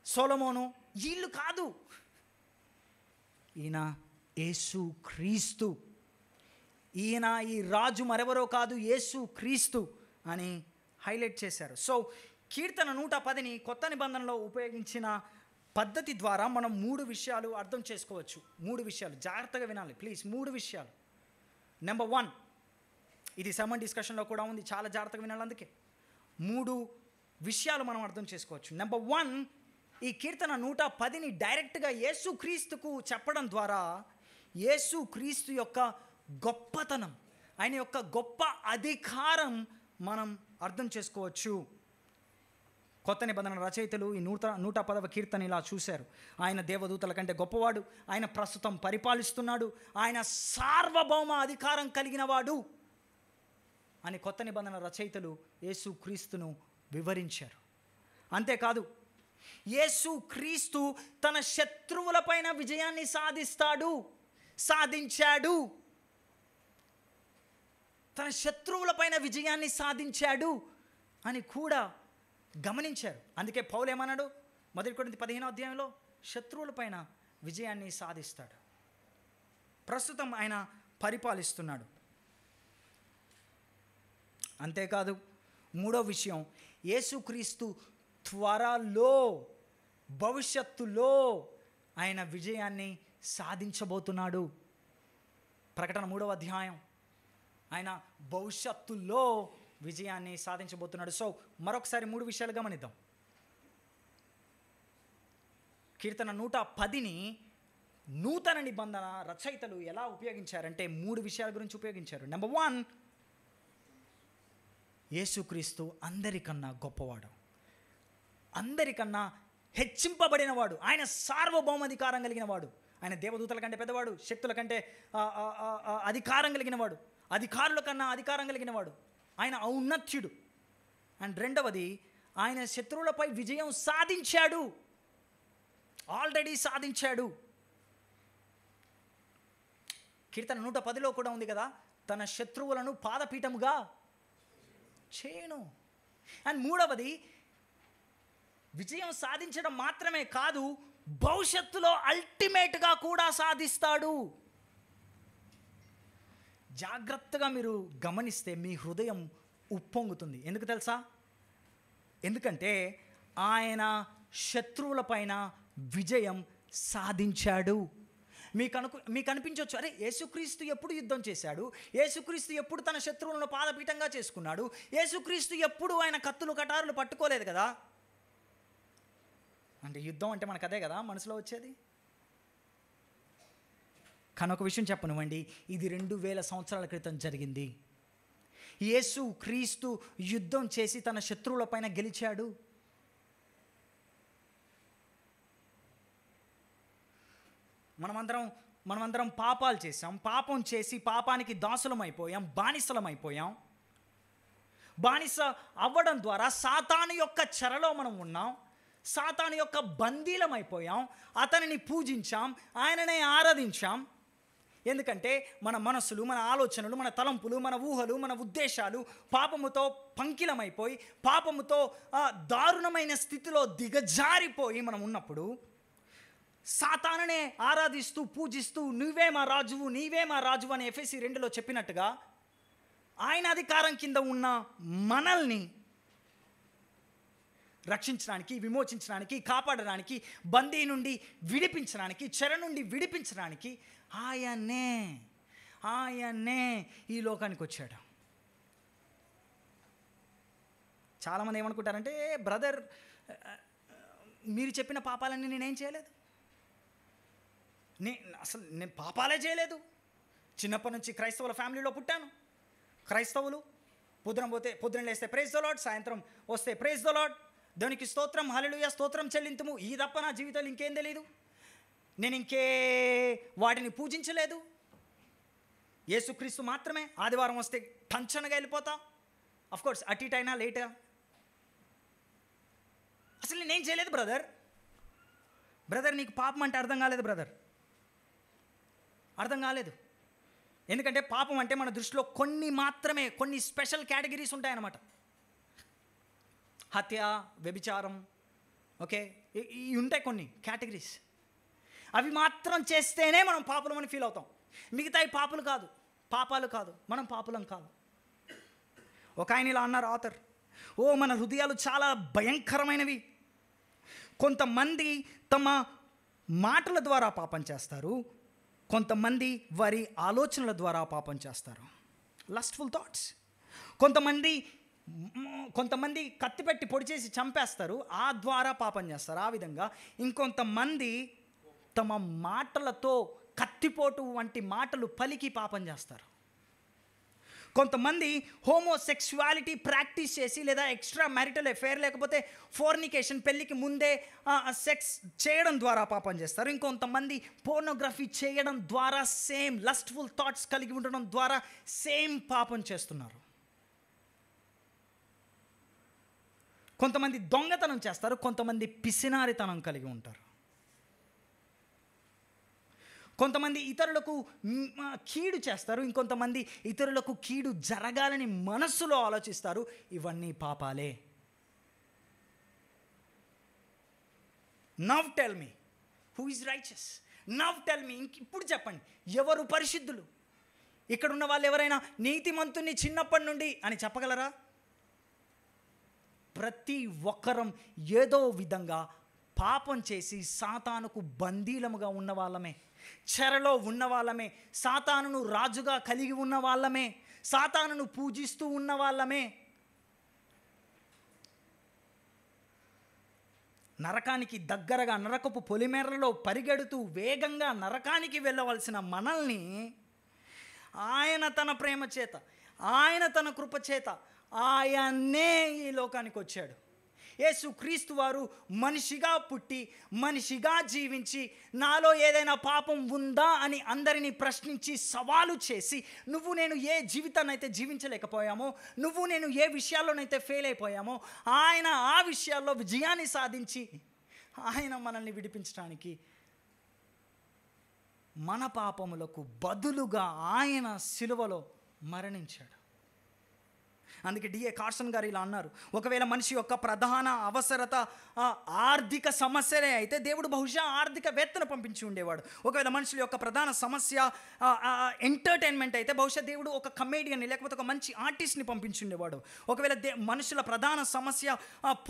సొలొమోను, వీళ్ళు కాదు. ఈయన యేసు క్రీస్తు, ఈయన ఈ రాజు మరెవరో కాదు, యేసు క్రీస్తు అని హైలైట్ చేశారు. సో కీర్తన 110ని కొత్త నిబంధనలో ఉపయోగించిన పద్ధతి ద్వారా మనం 3 విషయాలు అర్థం చేసుకోవచ్చు. 3 విషయాలు జాగ్రత్తగా వినాలి ప్లీజ్. 3 విషయాలు. నెంబర్ 1, ఇది సెమన్ డిస్కషన్లో కూడా ఉంది, చాలా జాగ్రత్తగా వినాలి. అందుకే 3 విషయాలు మనం అర్థం చేసుకోవచ్చు. నెంబర్ 1, ఈ కీర్తన 110ని డైరెక్ట్గా యేసుక్రీస్తుకు చెప్పడం ద్వారా యేసుక్రీస్తు యొక్క గొప్పతనం, ఆయన యొక్క గొప్ప అధికారం మనం అర్థం చేసుకోవచ్చు. కొత్త నిబంధన రచయితలు ఈ 110వ కీర్తన ఇలా చూశారు. ఆయన దేవదూతల కంటే గొప్పవాడు, ఆయన ప్రస్తుతం పరిపాలిస్తున్నాడు, ఆయన సార్వభౌమ అధికారం కలిగినవాడు అని కొత్త నిబంధన రచయితలు యేసుక్రీస్తును వివరించారు. అంతేకాదు, యేసుక్రీస్తు తన శత్రువులపైన విజయాన్ని సాధించాడు, తన శత్రువులపైన విజయాన్ని సాధించాడు అని కూడా గమనించారు. అందుకే పౌలు ఏమన్నాడు 1 కొరింథీ 15వ అధ్యాయంలో, శత్రువులపైన విజయాన్ని సాధిస్తాడు. ప్రస్తుతం ఆయన పరిపాలిస్తున్నాడు. అంతేకాదు, 3వ విషయం, యేసుక్రీస్తు త్వరలో, భవిష్యత్తులో ఆయన విజయాన్ని సాధించబోతున్నాడు. ప్రకటన 3వ అధ్యాయం, ఆయన భవిష్యత్తులో విజయాన్ని సాధించబోతున్నాడు. సో మరొకసారి 3 విషయాలు గమనిద్దాం. కీర్తన 110ని నూతన నిబంధన రచయితలు ఎలా ఉపయోగించారంటే 3 విషయాల గురించి ఉపయోగించారు. నెంబర్ 1, యేసుక్రీస్తు అందరికన్నా గొప్పవాడు, అందరికన్నా హెచ్చింపబడినవాడు, ఆయన సార్వభౌమాధికారం కలిగినవాడు, ఆయన దేవదూతల కంటే పెద్దవాడు, శక్తుల కంటే అధికారం కలిగినవాడు, అధికారుల కన్నా అధికారం కలిగినవాడు, ఆయన ఔన్నత్యుడు. అండ్ రెండవది, ఆయన శత్రువులపై విజయం సాధించాడు, ఆల్రెడీ సాధించాడు. కీర్తన 110లో కూడా ఉంది కదా, తన శత్రువులను పాదపీఠముగా చేయను. అండ్ మూడవది, విజయం సాధించడం మాత్రమే కాదు, భవిష్యత్తులో అల్టిమేట్గా కూడా సాధిస్తాడు. జాగ్రత్తగా మీరు గమనిస్తే మీ హృదయం ఉప్పొంగుతుంది. ఎందుకు తెలుసా? ఎందుకంటే ఆయన శత్రువులపైన విజయం సాధించాడు. మీకు అనిపించవచ్చు, అరే యేసుక్రీస్తు ఎప్పుడు యుద్ధం చేశాడు, యేసుక్రీస్తు ఎప్పుడు తన శత్రువులను పాదపీఠంగా చేసుకున్నాడు, యేసుక్రీస్తు ఎప్పుడు ఆయన కత్తులు కటారులు పట్టుకోలేదు కదా. అంటే యుద్ధం అంటే మనకు అదే కదా మనసులో వచ్చేది. కానీ ఒక విషయం చెప్పనివ్వండి, ఇది 2000 సంవత్సరాల క్రితం జరిగింది. యేసు క్రీస్తు యుద్ధం చేసి తన శత్రువులపైన గెలిచాడు. మనమందరం పాపాలు చేసాం, పాపం చేసి పాపానికి దాసులమైపోయాం, బానిసలమైపోయాం. బానిస అవ్వడం ద్వారా సాతాను యొక్క చెరలో మనం ఉన్నాం, సాతాను యొక్క బందీలమైపోయాం. అతనిని పూజించాం, ఆయననే ఆరాధించాం. ఎందుకంటే మన మనసులు, మన ఆలోచనలు, మన తలంపులు, మన ఊహలు, మన ఉద్దేశాలు పాపముతో పంకిలమైపోయి, పాపముతో దారుణమైన స్థితిలో దిగజారిపోయి మనం ఉన్నప్పుడు, సాతానునే ఆరాధిస్తూ పూజిస్తూ నువ్వే మా రాజువు, నీవే మా రాజువు అని ఎఫెసీ 2లో చెప్పినట్టుగా ఆయన అధికారం కింద ఉన్న మనల్ని రక్షించడానికి, విమోచించడానికి, కాపాడడానికి, బందీ నుండి విడిపించడానికి, చెర నుండి విడిపించడానికి ఆయనే ఈ లోకానికి వచ్చాడు. చాలామంది ఏమనుకుంటారంటే, బ్రదర్ మీరు చెప్పిన పాపాలన్నీ నేనేం చేయలేదు, నేను పాపాలే చేయలేదు. చిన్నప్పటి నుంచి క్రైస్తవుల ఫ్యామిలీలో పుట్టాను. క్రైస్తవులు పొద్దున లేస్తే ప్రైజ్ ద లార్డ్, సాయంత్రం వస్తే ప్రైజ్ ద లార్డ్, దేవునికి స్తోత్రం, హల్లెలూయా, స్తోత్రం చెల్లింతుము. ఈ తప్ప నా జీవితంలో ఇంకేం తెలియదు. నేను వాటిని పూజించలేదు. యేసుక్రీస్తు మాత్రమే. ఆదివారం వస్తే టంచనగా వెళ్ళిపోతా. అఫ్కోర్స్ అటు ఇటు అయినా లేటా. అసలు నేనేం చేయలేదు బ్రదర్ నీకు పాపం అంటే అర్థం కాలేదు బ్రదర్, అర్థం కాలేదు. ఎందుకంటే పాపం అంటే మన దృష్టిలో కొన్ని స్పెషల్ కేటగిరీస్ ఉంటాయన్నమాట. హత్య, వ్యభిచారం, ఓకే, ఇవి ఉంటాయి కొన్ని కేటగిరీస్. అవి మాత్రం చేస్తేనే మనం పాపులం అని ఫీల్ అవుతాం. మిగతాయి పాపాలు కాదు, మనం పాపులం కాదు. ఒక ఆయన ఇలా అన్నారు ఆథర్, మన హృదయాలు చాలా భయంకరమైనవి. కొంతమంది తమ మాటల ద్వారా పాపం చేస్తారు, కొంతమంది వారి ఆలోచనల ద్వారా పాపం చేస్తారు, లస్ట్ఫుల్ థాట్స్. కొంతమంది కత్తి పెట్టి పొడి చేసి చంపేస్తారు, ఆ ద్వారా పాపం చేస్తారు. ఆ విధంగా ఇంకొంతమంది తమ మాటలతో కత్తిపోటు వంటి మాటలు పలికి పాపం చేస్తారు. కొంతమంది హోమోసెక్సువాలిటీ ప్రాక్టీస్ చేసి, లేదా ఎక్స్ట్రా మ్యారిటల్ అఫేర్ లేకపోతే ఫోర్నికేషన్, పెళ్ళికి ముందే సెక్స్ చేయడం ద్వారా పాపం చేస్తారు. ఇంకొంతమంది పోర్నోగ్రఫీ చేయడం ద్వారా, సేమ్ లస్ట్ఫుల్ థాట్స్ కలిగి ఉండడం ద్వారా సేమ్ పాపం చేస్తున్నారు. కొంతమంది దొంగతనం చేస్తారు, కొంతమంది పిసినారితనం కలిగి ఉంటారు. కొంతమంది ఇతరులకు కీడు చేస్తారు, ఇంకొంతమంది ఇతరులకు కీడు జరగాలని మనస్సులో ఆలోచిస్తారు. ఇవన్నీ పాపాలే. Now tell me who is righteous. Now tell me, ఇప్పుడు చెప్పండి, ఎవరు పరిశుద్ధులు? ఇక్కడున్న వాళ్ళు ఎవరైనా నీతిమంతుని చిన్నప్పటి నుండి అని చెప్పగలరా? ప్రతి ఒక్కరం ఏదో విధంగా పాపం చేసి సాతానుకు బందీలముగా ఉన్న వాళ్ళమే, చెరలో ఉన్న వాళ్ళమే, సాతానును రాజుగా కలిగి ఉన్న వాళ్ళమే, సాతానును పూజిస్తూ ఉన్న వాళ్ళమే. నరకానికి దగ్గరగా నరకపు పొలిమేరలలో పరిగెడుతూ వేగంగా నరకానికి వెళ్ళవలసిన మనల్ని ఆయన తన ప్రేమ చేత, ఆయన తన కృప చేత ఆయనే ఈ లోకానికి వచ్చాడు. యేసు క్రీస్తు వారు మనిషిగా పుట్టి, మనిషిగా జీవించి, నాలో ఏదైనా పాపం ఉందా అని అందరినీ ప్రశ్నించి సవాలు చేసి, నువ్వు నేను ఏ జీవితాన్ని అయితే జీవించలేకపోయామో, నువ్వు నేను ఏ విషయాల్లోనైతే ఫెయిల్ అయిపోయామో, ఆయన ఆ విషయాల్లో విజయాన్ని సాధించి ఆయన మనల్ని విడిపించడానికి మన పాపములకు బదులుగా ఆయన సిలువలో మరణించాడు. అందుకే డిఏ కార్సన్ గారు ఇలా అన్నారు, ఒకవేళ మనిషి యొక్క ప్రధాన అవసరత ఆర్థిక సమస్యలే అయితే దేవుడు బహుశా ఆర్థికవేత్తను పంపించి ఉండేవాడు. ఒకవేళ మనుషుల యొక్క ప్రధాన సమస్య ఎంటర్టైన్మెంట్ అయితే బహుశా దేవుడు ఒక కమేడియన్ని లేకపోతే ఒక మంచి ఆర్టిస్ట్ని పంపించి ఉండేవాడు. ఒకవేళ మనుషుల ప్రధాన సమస్య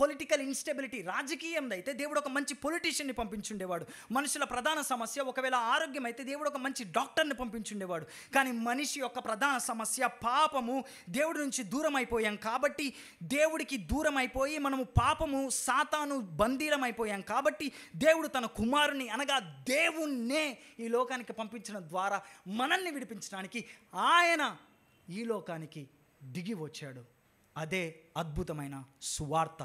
పొలిటికల్ ఇన్స్టెబిలిటీ, రాజకీయం అయితే దేవుడు ఒక మంచి పొలిటీషియన్ని పంపించి ఉండేవాడు. మనుషుల ప్రధాన సమస్య ఒకవేళ ఆరోగ్యం అయితే దేవుడు ఒక మంచి డాక్టర్ని పంపించి ఉండేవాడు. కానీ మనిషి యొక్క ప్రధాన సమస్య పాపము, దేవుడి నుంచి దూరం అయిపోయాం కాబట్టి, దేవుడికి దూరం అయిపోయి మనము పాపము సాతాను బందీలం అయిపోయాం కాబట్టి దేవుడు తన కుమారుని అనగా దేవుణ్ణే ఈ లోకానికి పంపించడం ద్వారా మనల్ని విడిపించడానికి ఆయన ఈ లోకానికి దిగి వచ్చాడు. అదే అద్భుతమైన సువార్త.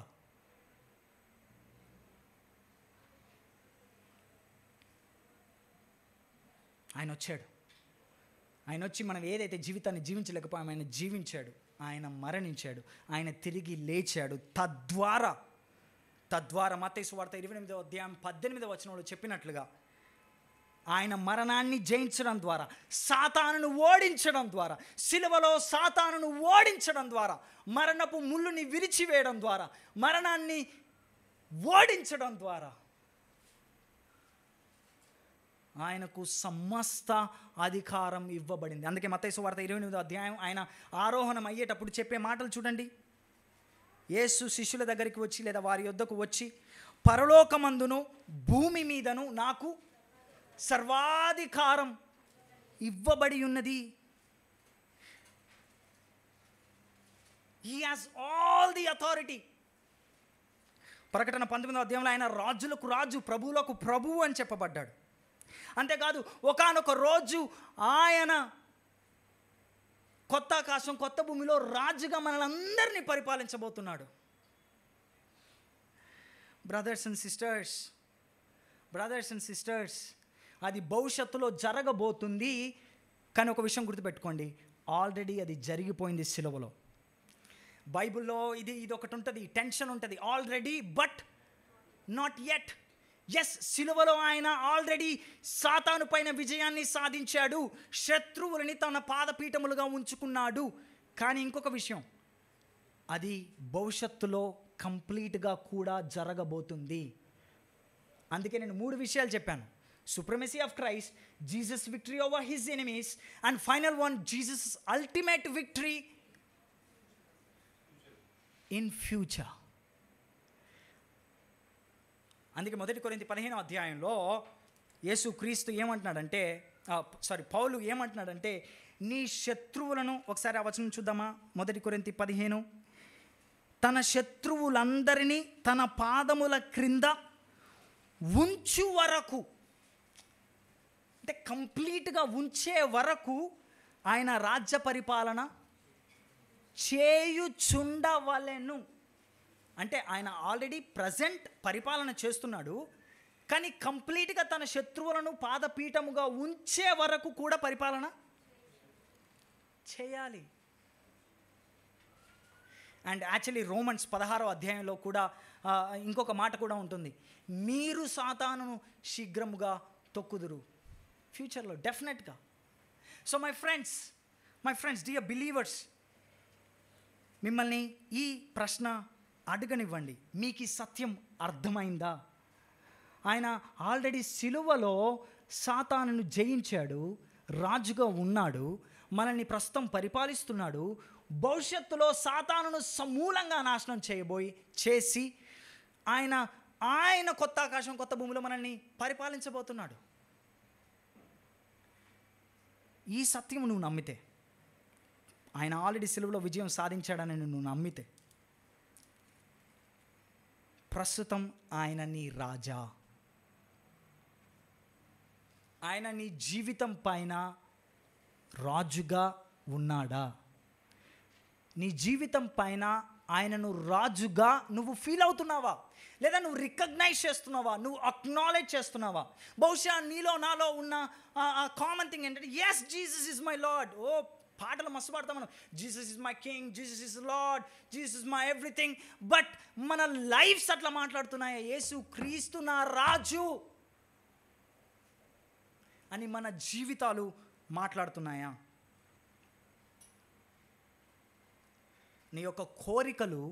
ఆయన వచ్చాడు. ఆయన వచ్చి మనం ఏదైతే జీవితాన్ని జీవించలేకపోయామో ఆయన జీవించాడు, ఆయన మరణించాడు, ఆయన తిరిగి లేచాడు. తద్వారా మత్తయి సువార్త 28వ అధ్యాయం 18వ వచనంలో చెప్పినట్లుగా ఆయన మరణాన్ని జయించడం ద్వారా, సాతానును ఓడించడం ద్వారా, సిలువలో సాతానును ఓడించడం ద్వారా, మరణపు ముళ్ళుని విరిచివేయడం ద్వారా, మరణాన్ని ఓడించడం ద్వారా ఆయనకు సమస్త అధికారం ఇవ్వబడింది. అందుకే మత్తయి సువార్త 28వ అధ్యాయం ఆయన ఆరోహణం అయ్యేటప్పుడు చెప్పే మాటలు చూడండి. యేసు శిష్యుల దగ్గరికి వచ్చి లేదా వారి యొద్దకు వచ్చి, పరలోకమందును భూమి మీదను నాకు సర్వాధికారం ఇవ్వబడి ఉన్నది. He has all the authority. ప్రకటన 19వ అధ్యాయంలో ఆయన రాజులకు రాజు, ప్రభువులకు ప్రభువు అని చెప్పబడ్డాడు. అంతేకాదు ఒకానొక రోజు ఆయన కొత్త ఆకాశం కొత్త భూమిలో రాజుగా మనలందరినీ పరిపాలించబోతున్నాడు. బ్రదర్స్ అండ్ సిస్టర్స్, అది భవిష్యత్తులో జరగబోతుంది. కానీ ఒక విషయం గుర్తుపెట్టుకోండి, ఆల్రెడీ అది జరిగిపోయింది సిలువలో. బైబిల్లో ఇది ఒకటి ఉంటుంది, టెన్షన్ ఉంటుంది, already but not yet. Yes, సిలువలో ఆయన ఆల్రెడీ సాతాను పైన విజయాన్ని సాధించాడు, శత్రువులని తన పాదపీఠములుగా ఉంచుకున్నాడు. కానీ ఇంకొక విషయం, అది భవిష్యత్తులో కంప్లీట్గా కూడా జరగబోతుంది. అందుకే నేను 3 విషయాలు చెప్పాను: supremacy of Christ, Jesus' victory over his enemies, and final one, Jesus' ultimate victory in future. అందుకే 1 కొరింథీ 15వ అధ్యాయంలో యేసు క్రీస్తు ఏమంటున్నాడంటే, పౌలు ఏమంటున్నాడంటే, నీ శత్రువులను, ఒకసారి ఆ వచనం చూద్దామా, 1 కొరింథీ 15, తన శత్రువులందరినీ తన పాదముల క్రింద ఉంచు వరకు, అంటే కంప్లీట్గా ఉంచే వరకు ఆయన రాజ్య పరిపాలన చేయుచుండవలెను. అంటే ఆయన ఆల్రెడీ ప్రజెంట్ పరిపాలన చేస్తున్నాడు, కానీ కంప్లీట్గా తన శత్రువులను పాదపీఠముగా ఉంచే వరకు కూడా పరిపాలన చేయాలి. అండ్ యాక్చువల్లీ రోమన్స్ 16వ అధ్యాయంలో కూడా ఇంకొక మాట కూడా ఉంటుంది, మీరు సాతానును శీఘ్రముగా తొక్కుదురు. ఫ్యూచర్లో డెఫినెట్గా. So my friends dear believers, మిమ్మల్ని ఈ ప్రశ్న అడగనివ్వండి, మీకు ఈ సత్యం అర్థమైందా? ఆయన ఆల్రెడీ సిలువలో సాతానును జయించాడు, రాజుగా ఉన్నాడు, మనల్ని ప్రస్తుతం పరిపాలిస్తున్నాడు, భవిష్యత్తులో సాతానును సమూలంగా నాశనం చేసి ఆయన కొత్త ఆకాశం కొత్త భూమిలో మనల్ని పరిపాలించబోతున్నాడు. ఈ సత్యం నువ్వు నమ్మితే, ఆయన ఆల్రెడీ సిలువలో విజయం సాధించాడని నువ్వు నమ్మితే, ప్రస్తుతం ఆయన నీ రాజా, ఆయన నీ జీవితం పైన రాజుగా ఉన్నాడా? నీ జీవితం పైన ఆయనను రాజుగా నువ్వు ఫీల్ అవుతున్నావా? లేదా నువ్వు రికగ్నైజ్ చేస్తున్నావా? నువ్వు అక్నాలెడ్జ్ చేస్తున్నావా? బహుశా నీలో నాలో ఉన్న కామన్ థింగ్ ఏంటంటే, yes Jesus is my Lord. ఓ పాటలు మస్తు పాడతాం మనం, Jesus is my king, Jesus is Lord, Jesus is my everything. But మన లైఫ్స్ అట్లా మాట్లాడుతున్నాయా? యేసు క్రీస్తు నా రాజు, అని మన జీవితాలు మాట్లాడుతున్నాయా? నీ యొక్క కోరికలు,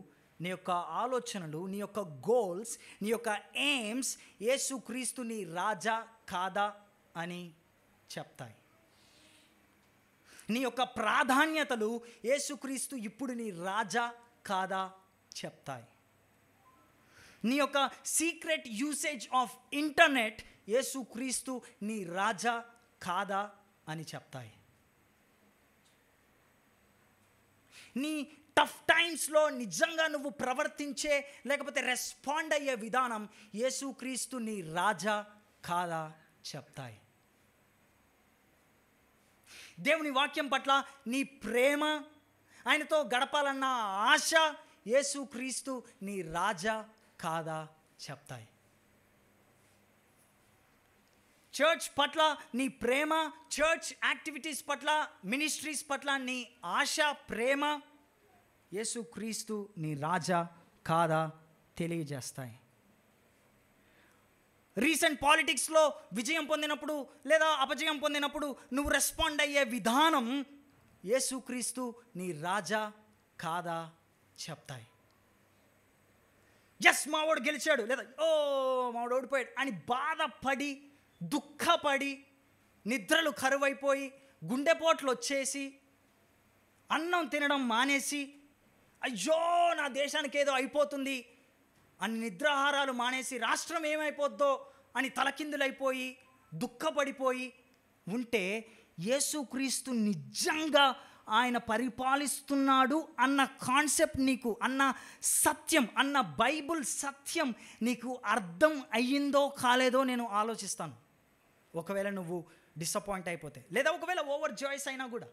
నీ యొక్క ఆలోచనలు, నీ యొక్క గోల్స్, నీ యొక్క ఎయిమ్స్ యేసుక్రీస్తు నీ రాజా కాదా అని చెప్తాయి. నీ యొక్క ప్రాధాన్యతలు యేసుక్రీస్తు ఇప్పుడు నీ రాజా కాదా చెప్తాయి. నీ యొక్క సీక్రెట్ యూసేజ్ ఆఫ్ ఇంటర్నెట్ యేసుక్రీస్తు నీ రాజా కాదా అని చెప్తాయి. నీ టఫ్ టైమ్స్లో నిజంగా నువ్వు ప్రవర్తించే లేకపోతే రెస్పాండ్ అయ్యే విధానం యేసుక్రీస్తు నీ రాజా కాదా చెప్తాయి. దేవుని వాక్యం పట్ల నీ ప్రేమ, ఆయనతో గడపాలన్న ఆశ యేసుక్రీస్తు నీ రాజా కాదా చెప్తాయి. చర్చ్ పట్ల నీ ప్రేమ, చర్చ్ యాక్టివిటీస్ పట్ల, మినిస్ట్రీస్ పట్ల నీ ఆశ, ప్రేమ యేసుక్రీస్తు నీ రాజా కాదా తెలియజేస్తాయి. రీసెంట్ పాలిటిక్స్లో విజయం పొందినప్పుడు లేదా అపజయం పొందినప్పుడు నువ్వు రెస్పాండ్ అయ్యే విధానం యేసుక్రీస్తు నీ రాజా కాదా చెప్తాయి. ఎస్ మావాడు గెలిచాడు లేదా మావాడు ఓడిపోయాడు అని బాధపడి, దుఃఖపడి, నిద్రలు కరువైపోయి, గుండెపోట్లు వచ్చేసి, అన్నం తినడం మానేసి, అయ్యో నా దేశానికి ఏదో అయిపోతుంది అని నిద్రాహారాలు మానేసి, రాష్ట్రం ఏమైపోద్దో అని తలకిందులైపోయి దుఃఖపడిపోయి ఉంటే యేసుక్రీస్తు నిజంగా ఆయన పరిపాలిస్తున్నాడు అన్న కాన్సెప్ట్ నీకు, అన్న సత్యం, అన్న బైబుల్ సత్యం నీకు అర్థం అయ్యిందో కాలేదో నేను ఆలోచిస్తాను. ఒకవేళ నువ్వు డిసప్పాయింట్ అయిపోతే, లేదా ఒకవేళ ఓవర్ జాయ్స్ అయినా కూడా.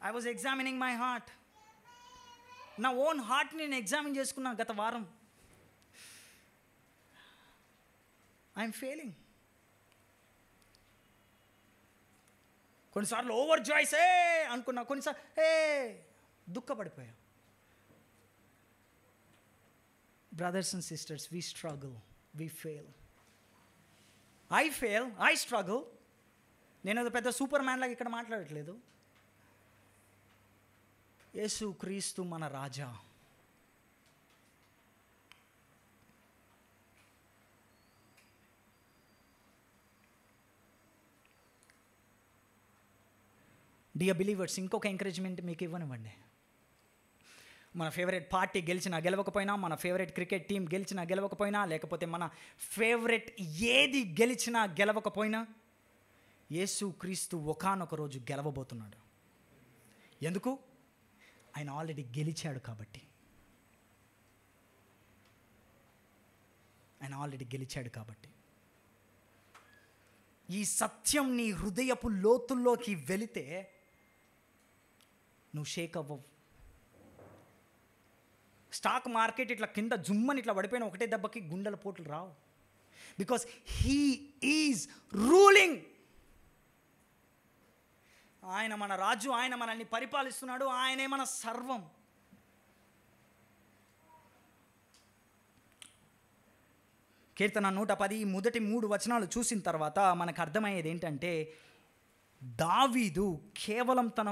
I was examining my heart. నా ఓన్ హార్ట్ని నేను ఎగ్జామిన్ చేసుకున్నాను గత వారం. I'm failing. కొన్నిసార్లు ఓవర్ జాయ్స్ అనుకున్నా, కొన్నిసార్లు దుఃఖపడిపోయా. Brothers and sisters, we struggle, we fail. I fail, I struggle. నేను పెద్ద సూపర్ మ్యాన్ లాగా ఇక్కడ మాట్లాడట్లేదు. యేసుక్రీస్తు మన రాజా. డియర్ బిలీవర్స్, ఇంకొక ఎంకరేజ్మెంట్ మీకు ఇవ్వనివ్వండి. మన ఫేవరెట్ పార్టీ గెలిచినా గెలవకపోయినా, మన ఫేవరెట్ క్రికెట్ టీం గెలిచినా గెలవకపోయినా, లేకపోతే మన ఫేవరెట్ ఏది గెలిచినా గెలవకపోయినా, యేసుక్రీస్తు ఒకానొక రోజు గెలవబోతున్నాడు. ఎందుకు? ఆయన ఆల్రెడీ గెలిచాడు కాబట్టి. ఆయన ఆల్రెడీ గెలిచాడు కాబట్టి. ఈ సత్యం నీ హృదయపు లోతుల్లోకి వెళితే నువ్వు షేక్ అవ్వవు. స్టాక్ మార్కెట్ ఇట్లా కింద జుమ్మని ఇట్లా పడిపోయిన ఒకటే దెబ్బకి గుండెల పోట్లు రావు. Because he is ruling. ఆయన మన రాజు, ఆయన మనల్ని పరిపాలిస్తున్నాడు, ఆయనే మన సర్వం. కీర్తన 110 మొదటి 3 వచనాలు చూసిన తర్వాత మనకు అర్థమయ్యేది ఏంటంటే, దావీదు కేవలం తన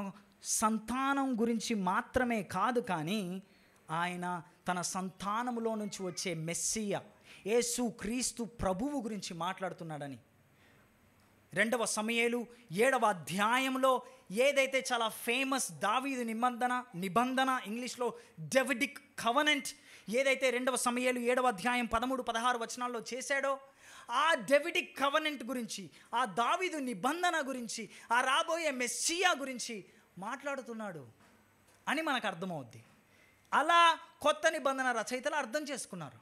సంతానం గురించి మాత్రమే కాదు, కానీ ఆయన తన సంతానములో నుంచి వచ్చే మెస్సియా యేసుక్రీస్తు ప్రభువు గురించి మాట్లాడుతున్నాడని. 2వ సమూయేలు 7వ అధ్యాయంలో ఏదైతే చాలా ఫేమస్ దావీదు నిబంధన ఇంగ్లీష్లో డేవిడిక్ కవెనెంట్ ఏదైతే 2వ సమూయేలు 7వ అధ్యాయం 13-16 వచనాల్లో చేశాడో, ఆ డేవిడిక్ కవెనెంట్ గురించి, ఆ దావీదు నిబంధన గురించి, ఆ రాబోయే మెస్సియా గురించి మాట్లాడుతున్నాడు అని మనకు అర్థమవుద్ది. అలా కొత్త నిబంధన రచయితలు అర్థం చేసుకున్నారు.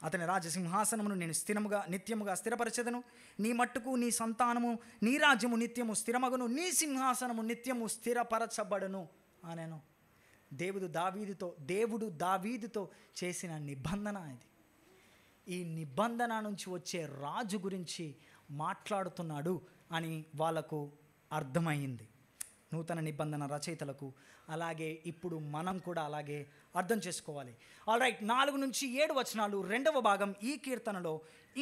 అతని రాజసింహాసనమును నేను నిత్యముగా స్థిరపరచెదను, నీ మట్టుకు నీ సంతానము నీ రాజ్యము నిత్యము స్థిరమగును, నీ సింహాసనము నిత్యము స్థిరపరచబడును అనేను. దేవుడు దావీదుతో చేసిన నిబంధన ఇది. ఈ నిబంధన నుంచి వచ్చే రాజు గురించి మాట్లాడుతున్నాడు అని వాళ్ళకు అర్థమైంది. నూతన నిబంధన రచయితలకు, అలాగే ఇప్పుడు మనం కూడా అలాగే అర్థం చేసుకోవాలి. ఆల్ రైట్, 4 నుంచి 7 వచనాలు రెండవ భాగం ఈ కీర్తనలో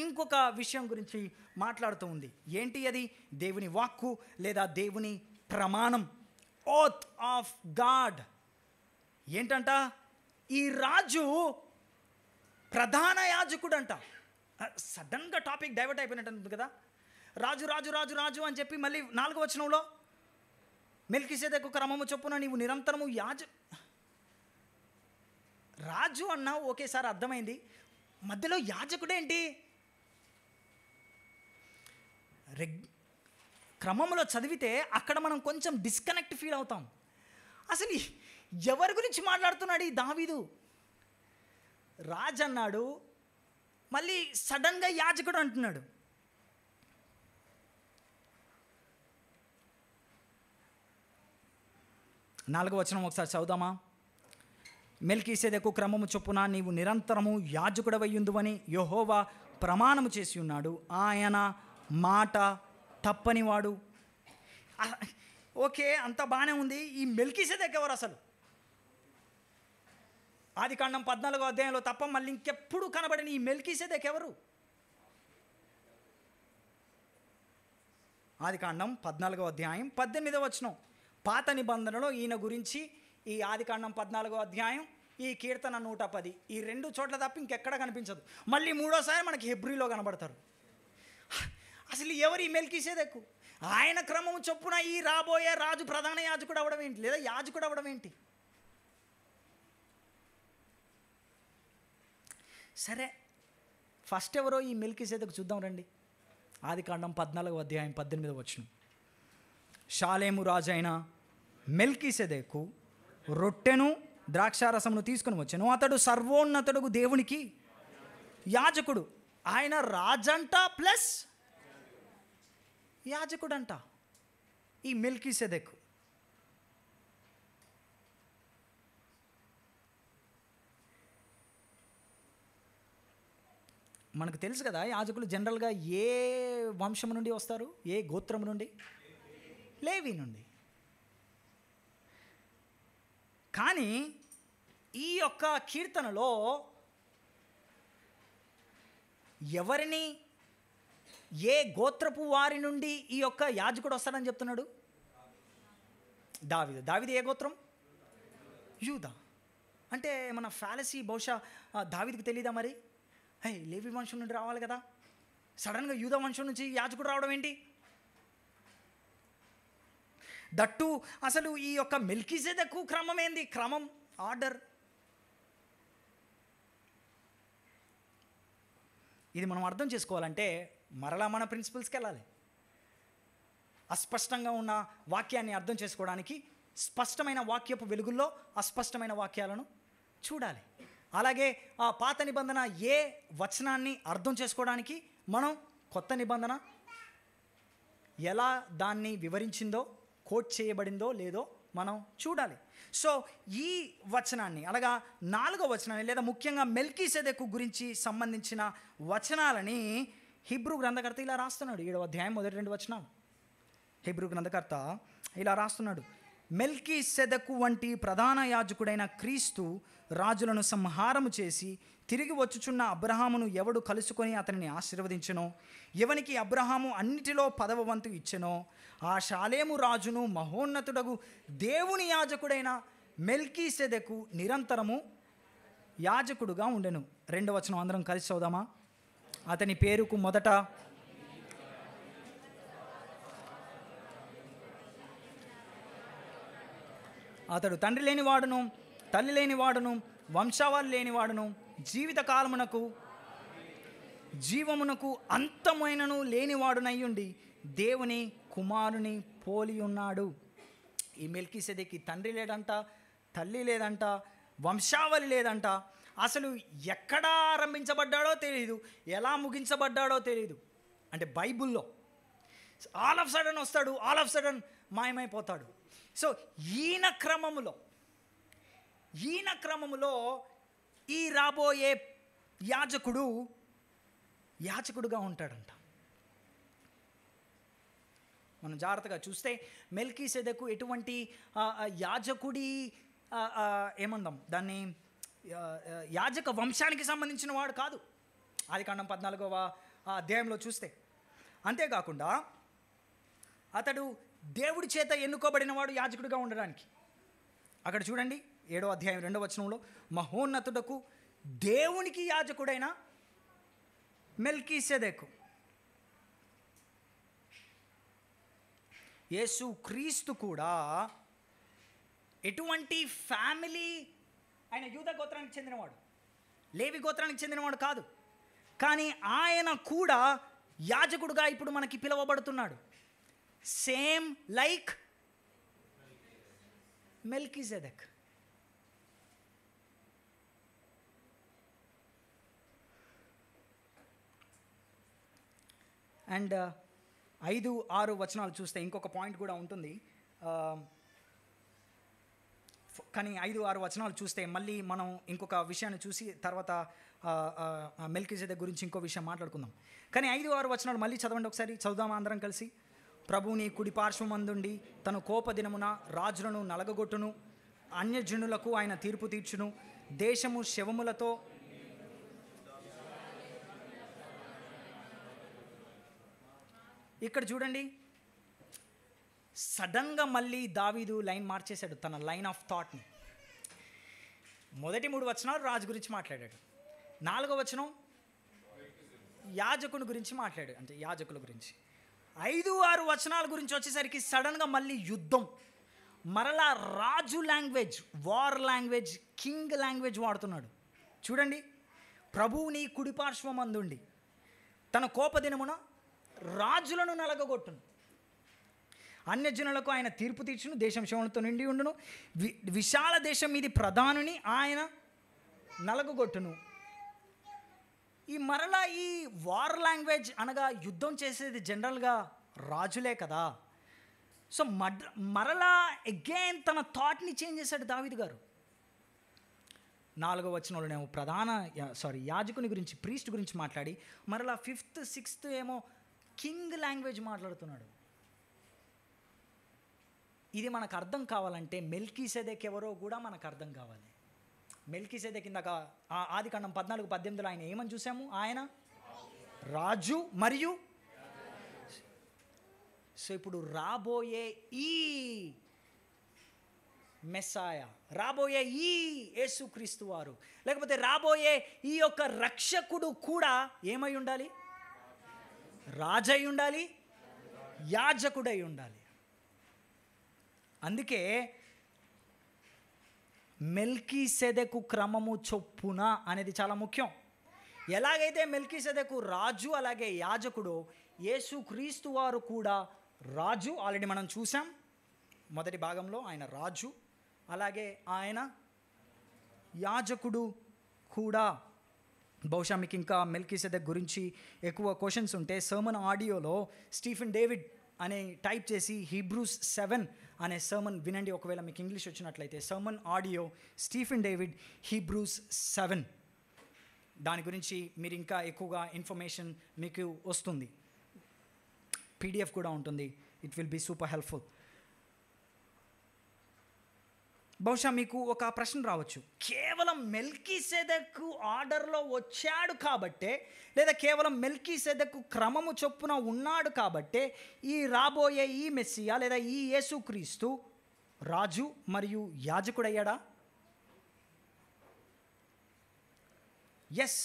ఇంకొక విషయం గురించి మాట్లాడుతూ ఉంది. ఏంటి అది? దేవుని వాక్కు లేదా దేవుని ప్రమాణం, ఓత్ ఆఫ్ గాడ్. ఏంటంట? ఈ రాజు ప్రధాన యాజకుడు అంట. సడన్గా టాపిక్ డైవర్ట్ అయిపోయినట్టు కదా. రాజు రాజు రాజు రాజు అని చెప్పి మళ్ళీ 4వ వచనంలో మెల్కీసెదెకు క్రమము చొప్పున నీవు నిరంతరము రాజు అన్నావు, ఒకేసారి అర్థమైంది. మధ్యలో యాజకుడేంటి? క్రమంలో చదివితే అక్కడ మనం కొంచెం డిస్కనెక్ట్ ఫీల్ అవుతాం. అసలు ఎవరి గురించి మాట్లాడుతున్నాడు ఈ దావీదు? రాజు అన్నాడు, మళ్ళీ సడన్గా యాజకుడు అంటున్నాడు. నాలుగవ వచనం ఒకసారి చదువుదామా? మెల్కీసెదెకు క్రమము చొప్పున నీవు నిరంతరము యాజకుడవయ్యుందువని యెహోవా ప్రమాణము చేసి ఉన్నాడు, ఆయన మాట తప్పనివాడు. ఓకే, అంత బాగానే ఉంది. ఈ మెల్కీసెదెకు ఎవరు అసలు? ఆదికాండం 14వ అధ్యాయంలో తప్ప మళ్ళీ ఇంకెప్పుడు కనబడిన ఈ మెల్కీసెదెకు ఎవరు? ఆదికాండం 14వ అధ్యాయం 18వ వచనం. పాత నిబంధనలో ఈయన గురించి ఈ ఆదికాండం 14వ అధ్యాయం, ఈ కీర్తన 110, ఈ 2 చోట్ల తప్ప ఇంకెక్కడ కనిపించదు. మళ్ళీ 3వసారి మనకి హెబ్రీలో కనబడతారు. అసలు ఎవరు ఈ మెల్కీసెదెకు? ఆయన క్రమం చొప్పున ఈ రాబోయే రాజు ప్రధాన యాజకుడు అవ్వడం ఏంటి, లేదా యాజకుడు అవ్వడం ఏంటి? సరే, ఫస్ట్ ఎవరో ఈ మెల్కీసెదెకు చూద్దాం రండి. ఆదికాండం 14వ అధ్యాయం 18వ వచనం. షాలేము రాజు అయిన మెల్కీసెదెకు రొట్టెను ద్రాక్షారసమును తీసుకుని వచ్చాను. అతడు సర్వోన్నతుడు దేవునికి యాజకుడు. ఆయన రాజంట ప్లస్ యాజకుడంట ఈ మెల్కీసెదెకు. మనకు తెలుసు కదా, యాజకులు జనరల్గా ఏ వంశం నుండి వస్తారు? ఏ గోత్రం నుండి? లేవి నుండి. కానీ ఈ యొక్క కీర్తనలో ఎవరిని, ఏ గోత్రపు వారి నుండి ఈ యొక్క యాజకుడు వస్తాడని చెప్తున్నాడు? దావీదు. దావీదు ఏ గోత్రం? యూదా. అంటే మన ఫాలసీ బహుశా దావీదుకి తెలీదా మరి? లేవి వంశం నుండి రావాలి కదా, సడన్గా యూదా వంశం నుంచి యాజకుడు రావడం ఏంటి? దట్టు అసలు ఈ యొక్క మెల్కీసెదెకు క్రమం ఏంది? క్రమం, ఆర్డర్. ఇది మనం అర్థం చేసుకోవాలంటే మరలా మన ప్రిన్సిపల్స్కి వెళ్ళాలి. అస్పష్టంగా ఉన్న వాక్యాన్ని అర్థం చేసుకోవడానికి స్పష్టమైన వాక్యపు వెలుగుల్లో అస్పష్టమైన వాక్యాలను చూడాలి. అలాగే ఆ పాత నిబంధన ఏ వచనాన్ని అర్థం చేసుకోవడానికి మనం కొత్త నిబంధన ఎలా దాన్ని వివరించిందో, కోట్ చేయబడిందో లేదో మనం చూడాలి. సో ఈ వచనాన్ని, అనగా 4వ వచనాన్ని, లేదా ముఖ్యంగా మెల్కీసెదెకు గురించి సంబంధించిన వచనాలని హీబ్రూ గ్రంథకర్త ఇలా రాస్తున్నాడు. 7వ అధ్యాయం మొదటి 2 వచనాలు. హీబ్రూ గ్రంథకర్త ఇలా రాస్తున్నాడు: మెల్కీసెదెకు వంటి ప్రధాన యాజకుడైన క్రీస్తు రాజులను సంహారము చేసి తిరిగి వచ్చుచున్న అబ్రహామును ఎవడు కలుసుకొని అతనిని ఆశీర్వదించెనో, ఎవనికి అబ్రహాము అన్నిటిలో 10వ వంతు ఇచ్చెనో, ఆ షాలేము రాజును మహోన్నతుడగు దేవుని యాజకుడైన మెల్కీసెదెకు నిరంతరము యాజకుడుగా ఉండెను. 2వ వచనం అందరం కలిసి చదువుదామా? అతని పేరుకు మొదట అతడు తండ్రి లేనివాడును, తల్లి లేనివాడును, వంశావళి లేనివాడును, జీవితకాలమునకు జీవమునకు అంతమైనను లేనివాడునయ్యుండి దేవుని కుమారుని పోలి ఉన్నాడు. ఈ మెల్కీసెదెకి తండ్రి లేదంట, తల్లి లేదంట, వంశావళి లేదంట. అసలు ఎక్కడ ఆరంభించబడ్డాడో తెలియదు, ఎలా ముగించబడ్డాడో తెలియదు. అంటే బైబుల్లో ఆల్ ఆఫ్ సడన్ వస్తాడు, ఆల్ ఆఫ్ సడన్ మాయమైపోతాడు. సో ఈయన క్రమములో ఈ రాబోయే యాజకుడుగా ఉంటాడంట. మనం జాగ్రత్తగా చూస్తే మెల్కీసెదెకు ఎటువంటి యాజకుడి ఏమందాం దాన్ని, యాజక వంశానికి సంబంధించిన వాడు కాదు, ఆదికాండం 14వ అధ్యాయంలో చూస్తే. అంతేకాకుండా అతడు దేవుడి చేత ఎన్నుకోబడిన వాడు యాజకుడిగా ఉండడానికి. అక్కడ చూడండి 7వ అధ్యాయం 2వ వచనంలో, మహోన్నతుడకు దేవునికి యాజకుడైన మెల్కీసెదెకు. యేసు క్రీస్తు కూడా ఎటువంటి ఫ్యామిలీ, ఆయన యూదా గోత్రానికి చెందినవాడు, లేవి గోత్రానికి చెందినవాడు కాదు, కానీ ఆయన కూడా యాజకుడుగా ఇప్పుడు మనకి పిలువబడుతున్నాడు. Same like Melchizedek. అండ్ 5-6 వచనాలు చూస్తే ఇంకొక పాయింట్ కూడా ఉంటుంది, కానీ 5-6 వచనాలు చూస్తే మళ్ళీ మనం ఇంకొక విషయాన్ని చూసి తర్వాత మెల్కీసెదెక్ గురించి ఇంకో విషయం మాట్లాడుకుందాం. కానీ 5-6 వచనాలు మళ్ళీ చదవండి ఒకసారి, చదువుదాం అందరం కలిసి. ప్రభువుని కుడి పార్శ్వమందుండి తన కోపదినమున రాజులను నలగగొట్టును, అన్యజనులకు ఆయన తీర్పు తీర్చును, దేశము శవములతో ఇక్కడ చూడండి, సడన్గా మళ్ళీ దావీదు లైన్ మార్చేశాడు, తన లైన్ ఆఫ్ థాట్ని. మొదటి 3 వచనాలు రాజు గురించి మాట్లాడాడు, 4వ వచనం యాజకుని గురించి మాట్లాడాడు, అంటే యాజకుల గురించి. 5-6 వచనాల గురించి వచ్చేసరికి సడన్గా మళ్ళీ యుద్ధం, మరలా రాజు language, war language, king language వాడుతున్నాడు. చూడండి, ప్రభువుని కుడిపార్శ్వమందుండి తన కోపదినమున రాజులను నలగగొట్టును, అన్యజనులకు ఆయన తీర్పు తీర్చును, దేశం శవములతో నిండి ఉండును, విశాల దేశం మీది ప్రధానుని ఆయన నలగగొట్టును. ఈ మరలా ఈ వార్ లాంగ్వేజ్ అనగా యుద్ధం చేసేది జనరల్గా రాజులే కదా. సో మరలా అగైన్ తన థాట్ని చేంజ్ చేశాడు దావీదు గారు. 4వ వచనంలోనేమో యాజకుని గురించి, ప్రీస్ట్ గురించి మాట్లాడి, మరలా 5th 6th ఏమో కింగ్ లాంగ్వేజ్ మాట్లాడుతున్నాడు. ఇది మనకు అర్థం కావాలంటే మెల్కీసెదెక్ ఎవరో కూడా మనకు అర్థం కావాలి. మెల్కీసెదెక్ ఇందాక ఆదికాండం 14-18 ఆయన ఏమని చూసాము, ఆయన రాజు మరియు. సో ఇప్పుడు రాబోయే ఈ మెస్సాయ, రాబోయే ఈ యేసుక్రీస్తు వారు, లేకపోతే రాబోయే ఈ యొక్క రక్షకుడు కూడా ఏమై ఉండాలి, రాజై ఉండాలి, యాజకుడై ఉండాలి. అందుకే మెల్కీసెదెకు క్రమము చొప్పున అనేది చాలా ముఖ్యం. ఎలాగైతే మెల్కీసెదెకు రాజు అలాగే యాజకుడు, యేసుక్రీస్తు వారు కూడా రాజు. ఆల్రెడీ మనం చూసాం మొదటి భాగంలో, ఆయన రాజు అలాగే ఆయన యాజకుడు కూడా. బహుశా మీకు ఇంకా మెల్కీసెదెక్ గురించి ఎక్కువ క్వశ్చన్స్ ఉంటే సర్మన్ ఆడియోలో స్టీఫెన్ డేవిడ్ అనే టైప్ చేసి హీబ్రూస్ 7 అనే సర్మన్ వినండి, ఒకవేళ మీకు ఇంగ్లీష్ వచ్చినట్లయితే. Sermon audio Stephen David Hebrews 7, దాని గురించి మీరు ఇంకా ఎక్కువగా ఇన్ఫర్మేషన్ మీకు వస్తుంది. PDF కూడా ఉంటుంది. It will be super helpful. బహుశా మీకు ఒక ప్రశ్న రావచ్చు, కేవలం మెల్కీసెదెక్ ఆర్డర్లో వచ్చాడు కాబట్టే, లేదా కేవలం మెల్కీసెదెక్ క్రమము చొప్పున ఉన్నాడు కాబట్టే ఈ రాబోయే ఈ మెస్సియా లేదా ఈ యేసుక్రీస్తు రాజు మరియు యాజకుడయ్యాడా? ఎస్,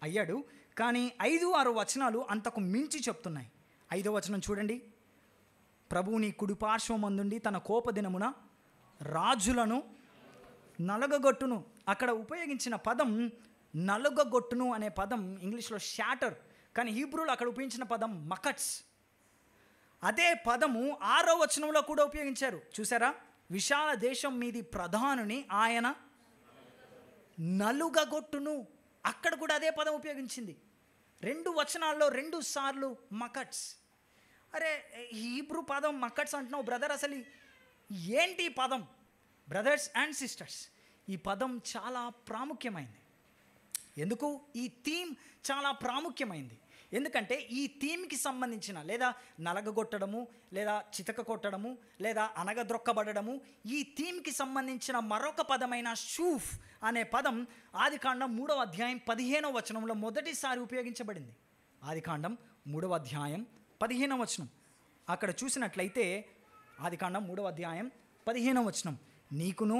అయ్యాడు. కానీ 5-6 వచనాలు అంతకు మించి చెప్తున్నాయి. 5వ వచనం చూడండి, ప్రభువుని కుడిపార్శ్వమందుండి తన కోపదినమున రాజులను నలగగొట్టును. అక్కడ ఉపయోగించిన పదం నలుగగొట్టును అనే పదం ఇంగ్లీష్లో షాటర్, కానీ హీబ్రూలో అక్కడ ఉపయోగించిన పదం మకట్స్. అదే పదము 6వ వచనంలో కూడా ఉపయోగించారు. చూసారా, విశాల దేశం మీది ప్రధానుని ఆయన నలుగగొట్టును, అక్కడ కూడా అదే పదం ఉపయోగించింది. 2 వచనాల్లో 2 సార్లు మకట్స్. అరే, హీబ్రూ పదం మకట్స్ అంటున్నావు బ్రదర్, అసలు ఏంటి ఈ పదం? బ్రదర్స్ అండ్ సిస్టర్స్, ఈ పదం చాలా ప్రాముఖ్యమైంది. ఎందుకు? ఈ థీమ్ చాలా ప్రాముఖ్యమైంది. ఎందుకంటే ఈ థీమ్కి సంబంధించిన లేదా నలగగొట్టడము లేదా చితక కొట్టడము లేదా అనగద్రొక్కబడము ఈ థీమ్కి సంబంధించిన మరొక పదమైన షూఫ్ అనే పదం ఆదికాండం 3వ అధ్యాయం 15వ వచనంలో మొదటిసారి ఉపయోగించబడింది. ఆదికాండం 3వ అధ్యాయం 15వ వచనం అక్కడ చూసినట్లయితే ఆదికాండం 3వ అధ్యాయం 15వ వచనం, నీకును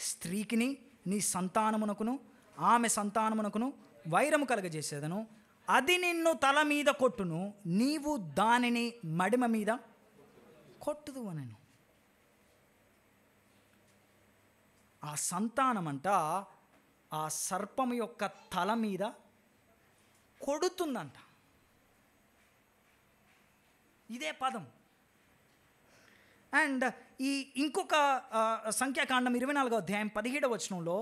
స్త్రీకిని నీ సంతానమునకును ఆమె సంతానమునకును వైరము కలగజేసేదను, అది నిన్ను తల మీద కొట్టును, నీవు దానిని మడిమ మీద కొట్టుదు అనెను. ఆ సంతానమంట ఆ సర్పము యొక్క తల మీద కొడుతుందంట. ఇదే పదం. అండ్ ఈ ఇంకొక సంఖ్యాకాండం 24వ అధ్యాయం 17వ వచనంలో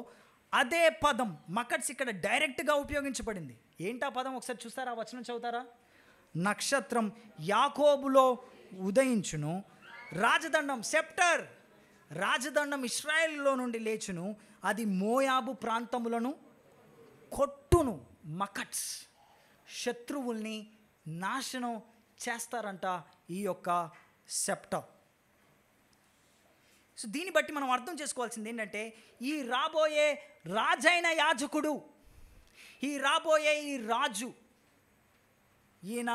అదే పదం మకట్స్ ఇక్కడ డైరెక్ట్గా ఉపయోగించబడింది. ఏంటా పదం ఒకసారి చూస్తారా? ఆ వచనం చదువుతారా? నక్షత్రం యాకోబులో ఉదయించును, రాజదండం సెప్టర్, రాజదండం ఇశ్రాయేలులో నుండి లేచును, అది మోయాబు ప్రాంతములను కొట్టును. మకట్స్ శత్రువుల్ని నాశనం చేస్తారంట ఈ యొక్క సెప్టర్. సో దీన్ని బట్టి మనం అర్థం చేసుకోవాల్సింది ఏంటంటే, ఈ రాబోయే రాజైన యాజకుడు, ఈ రాబోయే ఈ రాజు, ఈయన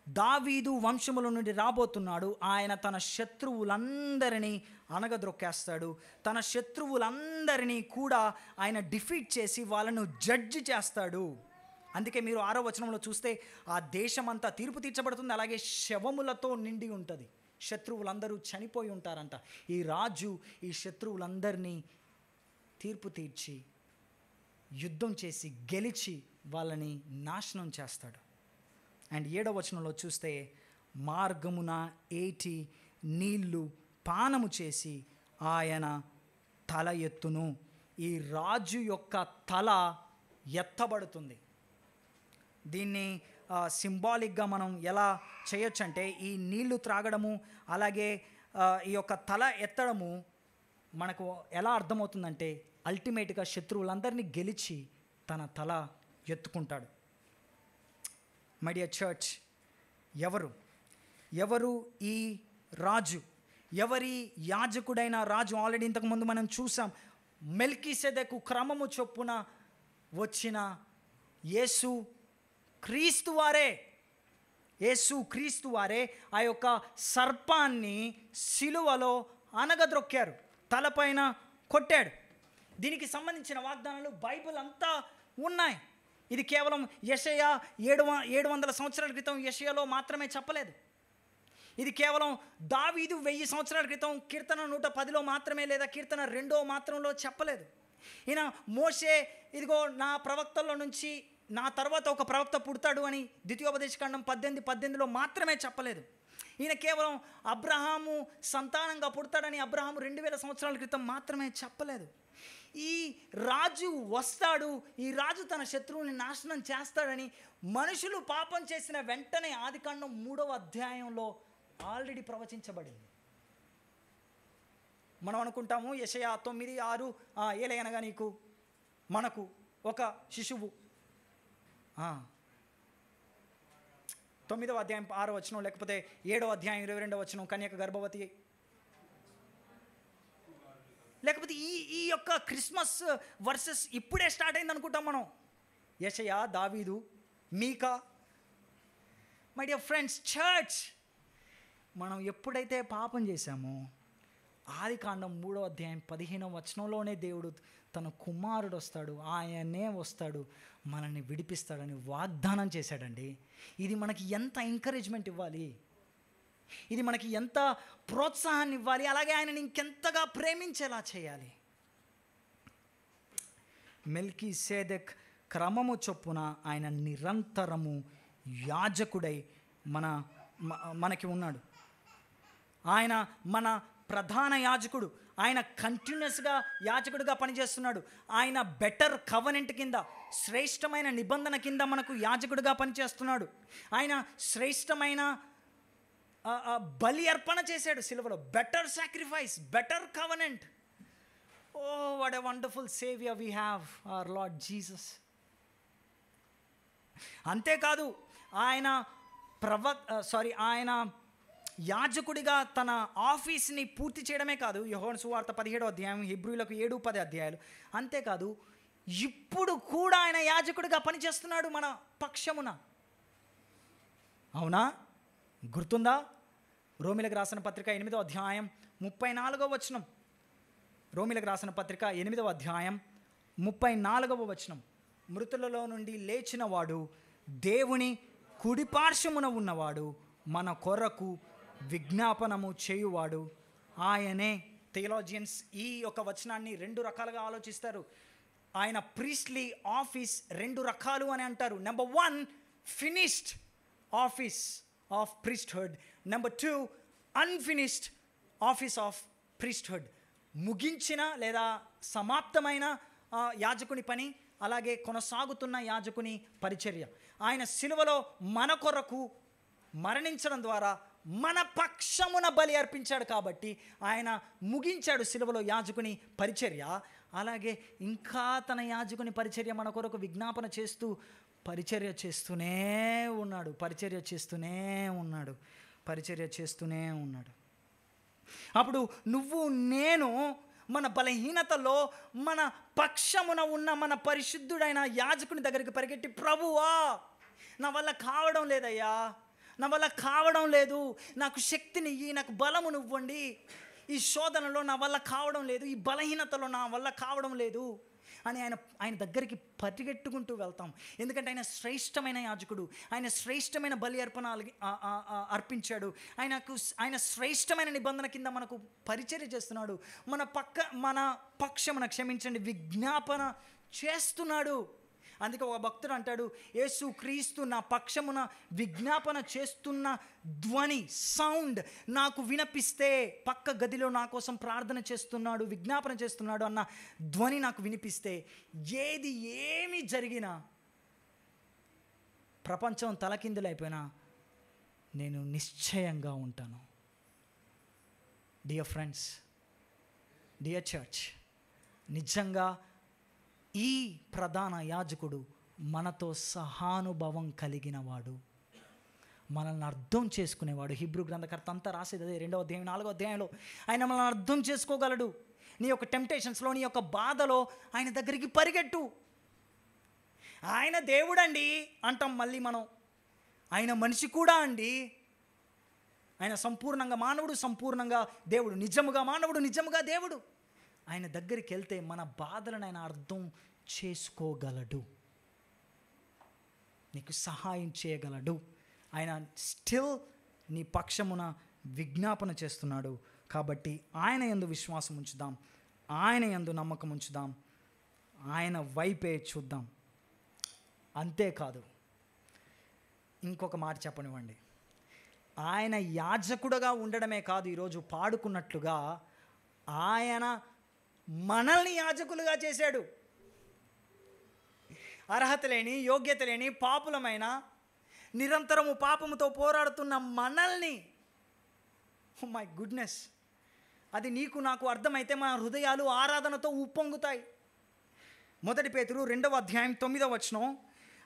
దావీదు వంశముల నుండి రాబోతున్నాడు. ఆయన తన శత్రువులందరినీ అనగద్రొక్కేస్తాడు. తన శత్రువులందరినీ కూడా ఆయన డిఫీట్ చేసి వాళ్ళను జడ్జి చేస్తాడు. అందుకే మీరు 6వ వచనంలో చూస్తే ఆ దేశమంతా తీర్పు తీర్చబడుతుంది, అలాగే శవములతో నిండి ఉంటుంది. శత్రువులందరూ చనిపోయి ఉంటారంట. ఈ రాజు ఈ శత్రువులందరినీ తీర్పు తీర్చి యుద్ధం చేసి గెలిచి వాళ్ళని నాశనం చేస్తాడు. అండ్ 7వ వచనంలో చూస్తే మార్గమున ఏటి నీళ్లు పానము చేసి ఆయన తల ఎత్తును. ఈ రాజు యొక్క తల ఎత్తబడుతుంది. దీన్ని సింబాలిక్గా మనం ఎలా చేయొచ్చు అంటే, ఈ నీళ్లు త్రాగడము అలాగే ఈ యొక్క తల ఎత్తడము మనకు ఎలా అర్థమవుతుందంటే, అల్టిమేట్గా శత్రువులందరినీ గెలిచి తన తల ఎత్తుకుంటాడు. మై డియర్ చర్చ్, ఎవరు ఈ రాజు? ఎవరి యాజకుడైన రాజు? ఆల్రెడీ ఇంతకుముందు మనం చూసాం. మెల్కీసెదెకు క్రమము చొప్పున వచ్చిన యేసు క్రీస్తు వారే ఆ యొక్క సర్పాన్ని సిలువలో అనగద్రొక్కారు, తలపైన కొట్టాడు. దీనికి సంబంధించిన వాగ్దానాలు బైబిల్ అంతా ఉన్నాయి. ఇది కేవలం యెషయా 700 సంవత్సరాల క్రితం యెషయాలో మాత్రమే చెప్పలేదు. ఇది కేవలం దావీదు 1000 సంవత్సరాల క్రితం కీర్తన 110లో మాత్రమే లేదా కీర్తన 2వ మాత్రంలో చెప్పలేదు. ఈయన మోషే ఇదిగో నా ప్రవక్తల్లో నుంచి నా తర్వాత ఒక ప్రవక్త పుడతాడు అని ద్వితీయోపదేశకాండం 18:18లో మాత్రమే చెప్పలేదు. ఈయన కేవలం అబ్రహాము సంతానంగా పుడతాడని అబ్రహాము 2000 సంవత్సరాల క్రితం మాత్రమే చెప్పలేదు. ఈ రాజు వస్తాడు, ఈ రాజు తన శత్రువుని నాశనం చేస్తాడని మనుషులు పాపం చేసిన వెంటనే ఆదికాండం 3వ అధ్యాయంలో ఆల్రెడీ ప్రవచించబడింది. మనం అనుకుంటాము యెషయా 9:6 ఏలయనగా నీకు మనకు ఒక శిశువు, 9వ అధ్యాయం 6వ వచనం, లేకపోతే 7వ అధ్యాయం 22వ వచనం కన్యక గర్భవతి, లేకపోతే ఈ యొక్క క్రిస్మస్ వర్సెస్ ఇప్పుడే స్టార్ట్ అయింది అనుకుంటాం మనం. యెషయా, దావీదు, మీకా. మై డియర్ ఫ్రెండ్స్, చర్చ్, మనం ఎప్పుడైతే పాపం చేశామో ఆదికాండం 3వ అధ్యాయం 15వ వచనంలోనే దేవుడు తన కుమారుడు వస్తాడు, ఆయనే వస్తాడు, మనల్ని విడిపిస్తాడని వాగ్దానం చేశాడండి. ఇది మనకి ఎంత ఎంకరేజ్మెంట్ ఇవ్వాలి, ఇది మనకి ఎంత ప్రోత్సాహాన్ని ఇవ్వాలి, అలాగే ఆయనని ఇంకెంతగా ప్రేమించేలా చేయాలి. మెల్కీసెదెక్ క్రమము చొప్పున ఆయన నిరంతరము యాజకుడై మనకి ఉన్నాడు. ఆయన మన ప్రధాన యాజకుడు. ఆయన కంటిన్యూస్గా యాజకుడిగా పనిచేస్తున్నాడు. ఆయన బెటర్ కవనెంట్ కింద, శ్రేష్టమైన నిబంధన కింద మనకు యాజకుడిగా పనిచేస్తున్నాడు. ఆయన శ్రేష్టమైన బలి అర్పణ చేశాడు సిలువలో. Better sacrifice, better covenant. Oh what a wonderful saviour we have, our Lord Jesus. అంతేకాదు, ఆయన ఆయన యాజకుడిగా తన ఆఫీస్ని పూర్తి చేయడమే కాదు, యోహాను సువార్త 17వ అధ్యాయం, హెబ్రీయులకు 7-10 అధ్యాయాలు, అంతేకాదు ఇప్పుడు కూడా ఆయన యాజకుడిగా పనిచేస్తున్నాడు మన పక్షమున. అవునా? గుర్తుందా? రోమిలకు రాసిన పత్రిక 8వ అధ్యాయం 34వ వచనం. రోమిలకు రాసిన పత్రిక 8వ అధ్యాయం 34వ వచనం. మృతులలో నుండి లేచిన వాడు, దేవుని కుడిపార్శ్వమున ఉన్నవాడు, మన కొరకు విజ్ఞాపనము చేయువాడు ఆయనే. థియోలాజియన్స్ ఈ యొక్క వచనాన్ని 2 రకాలుగా ఆలోచిస్తారు. ఆయన ప్రీస్ట్లీ ఆఫీస్ 2 రకాలు అని అంటారు. Number 1, finished office of priesthood. Number 2, unfinished office of priesthood. ముగించిన లేదా సమాప్తమైన యాజకుని పని, అలాగే కొనసాగుతున్న యాజకుని పరిచర్య. ఆయన సిలువలో మన కొరకు మరణించడం ద్వారా మన పక్షమున బలి అర్పించాడు కాబట్టి ఆయన ముగించాడు సిలువలో యాజకుని పరిచర్య. అలాగే ఇంకా తన యాజకుని పరిచర్య మన కొరకు విజ్ఞాపన చేస్తూ పరిచర్య చేస్తూనే ఉన్నాడు. అప్పుడు నువ్వు నేను మన బలహీనతలో మన పక్షమున ఉన్న మన పరిశుద్ధుడైన యాజకుని దగ్గరికి పరిగెట్టి, ప్రభువా నా వల్ల కావడం లేదయ్యా, నా వల్ల కావడం లేదు, నాకు శక్తినియ్యి, నాకు బలము నువ్వండి, ఈ శోధనలో నా వల్ల కావడం లేదు, ఈ బలహీనతలో నా వల్ల కావడం లేదు అని ఆయన దగ్గరికి పరిగెట్టుకుంటూ వెళ్తాం. ఎందుకంటే ఆయన శ్రేష్టమైన యాజకుడు, ఆయన శ్రేష్టమైన బలి అర్పించాడు, ఆయన శ్రేష్టమైన నిబంధన కింద మనకు పరిచర్య చేస్తున్నాడు, మన పక్షమున విజ్ఞాపన చేస్తున్నాడు. అందుకే ఒక భక్తుడు అంటాడు, యేసు క్రీస్తు నా పక్షమున విజ్ఞాపన చేస్తున్న ధ్వని, సౌండ్ నాకు వినిపిస్తే, పక్క గదిలో నా కోసం ప్రార్థన చేస్తున్నాడు, విజ్ఞాపన చేస్తున్నాడు అన్న ధ్వని నాకు వినిపిస్తే, ఏమి జరిగినా, ప్రపంచం తలకిందులైపోయినా నేను నిశ్చయంగా ఉంటాను. డియర్ ఫ్రెండ్స్, డియర్ చర్చ్, నిజంగా ఈ ప్రధాన యాజకుడు మనతో సహానుభవం కలిగిన వాడు, మనల్ని అర్థం చేసుకునేవాడు. హీబ్రూ గ్రంథకర్త అంతా రాసేది అదే. 2వ అధ్యాయం 4వ అధ్యాయంలో ఆయన మనల్ని అర్థం చేసుకోగలడు. నీ యొక్క టెంప్టేషన్స్లో, నీ యొక్క బాధలో ఆయన దగ్గరికి పరిగెట్టు. ఆయన దేవుడండి అంటాం మళ్ళీ మనం, ఆయన మనిషి కూడా అండి. ఆయన సంపూర్ణంగా మానవుడు, సంపూర్ణంగా దేవుడు, నిజముగా మానవుడు, నిజముగా దేవుడు. ఆయన దగ్గరికి వెళ్తే మన బాధలను ఆయన అర్థం చేసుకోగలడు, నీకు సహాయం చేయగలడు. ఆయన స్టిల్ నీ పక్షమున విజ్ఞాపన చేస్తున్నాడు. కాబట్టి ఆయన యందు విశ్వాసం ఉంచుదాం, ఆయన యందు నమ్మకం ఉంచుదాం, ఆయన వైపే చూద్దాం. అంతేకాదు, ఇంకొక మాట చెప్పనివ్వండి, ఆయన యాజకుడుగా ఉండడమే కాదు, ఈరోజు పాడుకున్నట్లుగా ఆయన మనల్ని యాజకులుగా చేశాడు. అర్హత లేని, యోగ్యత లేని, పాపులమైన, నిరంతరము పాపముతో పోరాడుతున్న మనల్ని, మై గుడ్నెస్, అది నీకు నాకు అర్థమైతే మన హృదయాలు ఆరాధనతో ఉప్పొంగుతాయి. 1 పేతురు 2వ అధ్యాయం 9వ వచనం,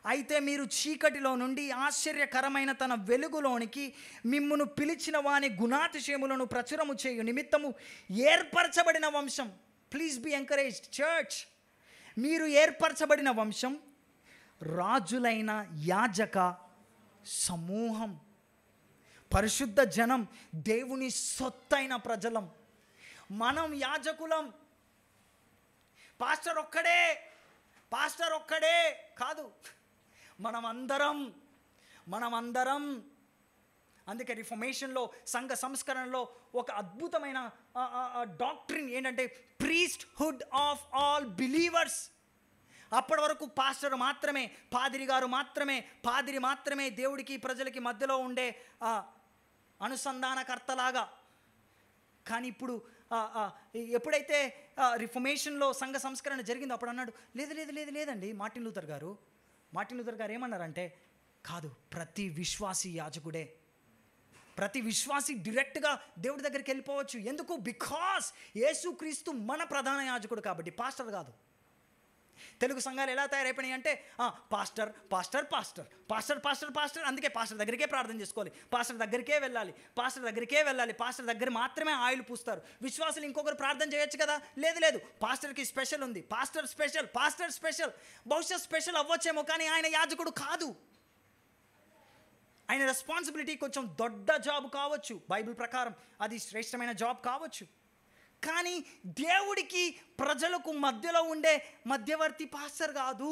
అయితే మీరు చీకటిలో నుండి ఆశ్చర్యకరమైన తన వెలుగులోనికి మిమ్మును పిలిచిన వాని గుణాతిశయములను ప్రచురము చేయు నిమిత్తము ఏర్పరచబడిన వంశం. Please be encouraged church. మీరు ఏర్పరచబడిన వంశం, రాజులైన యాజక సమూహం, పరిశుద్ధ జనం, దేవుని సొత్తైన ప్రజలం. మనం యాజకులం. పాస్టర్ ఒక్కడే కాదు, మనమందరం. అందుకే రిఫర్మేషన్లో, సంఘ సంస్కరణలో ఒక అద్భుతమైన డాక్ట్రిన్ ఏంటంటే ప్రీస్ట్హుడ్ ఆఫ్ ఆల్ బిలీవర్స్. అప్పటి వరకు పాస్టర్ మాత్రమే, పాదిరి మాత్రమే దేవుడికి ప్రజలకి మధ్యలో ఉండే అనుసంధానకర్తలాగా. కానీ ఇప్పుడు ఎప్పుడైతే రిఫర్మేషన్లో సంఘ సంస్కరణ జరిగిందో అప్పుడు అన్నాడు, లేదండి, మార్టిన్ లూథర్ గారు ఏమన్నారంటే, కాదు, ప్రతి విశ్వాసి యాజకుడే, ప్రతి విశ్వాసి డైరెక్ట్గా దేవుడి దగ్గరికి వెళ్ళిపోవచ్చు. ఎందుకు? బికాస్ యేసుక్రీస్తు మన ప్రధాన యాజకుడు కాబట్టి, పాస్టర్ కాదు. తెలుగు సంఘాలు ఎలా తయారైపోయినాయి అంటే pastor pastor pastor pastor pastor pastor, అందుకే పాస్టర్ దగ్గరికే ప్రార్థన చేసుకోవాలి, పాస్టర్ దగ్గరికే వెళ్ళాలి, పాస్టర్ దగ్గరికే వెళ్ళాలి, పాస్టర్ దగ్గర మాత్రమే ఆయిల్ పూస్తారు. విశ్వాసులు ఇంకొకరు ప్రార్థన చేయొచ్చు కదా? లేదు లేదు, పాస్టర్కి స్పెషల్ ఉంది, పాస్టర్ స్పెషల్, పాస్టర్ స్పెషల్. బహుశా స్పెషల్ అవ్వచ్చేమో, కానీ ఆయన యాజకుడు కాదు. ఆయన రెస్పాన్సిబిలిటీ కొంచెం దొడ్డ జాబ్ కావచ్చు, బైబిల్ ప్రకారం అది శ్రేష్టమైన జాబ్ కావచ్చు, కానీ దేవుడికి ప్రజలకు మధ్యలో ఉండే మధ్యవర్తి పాస్టర్ కాదు.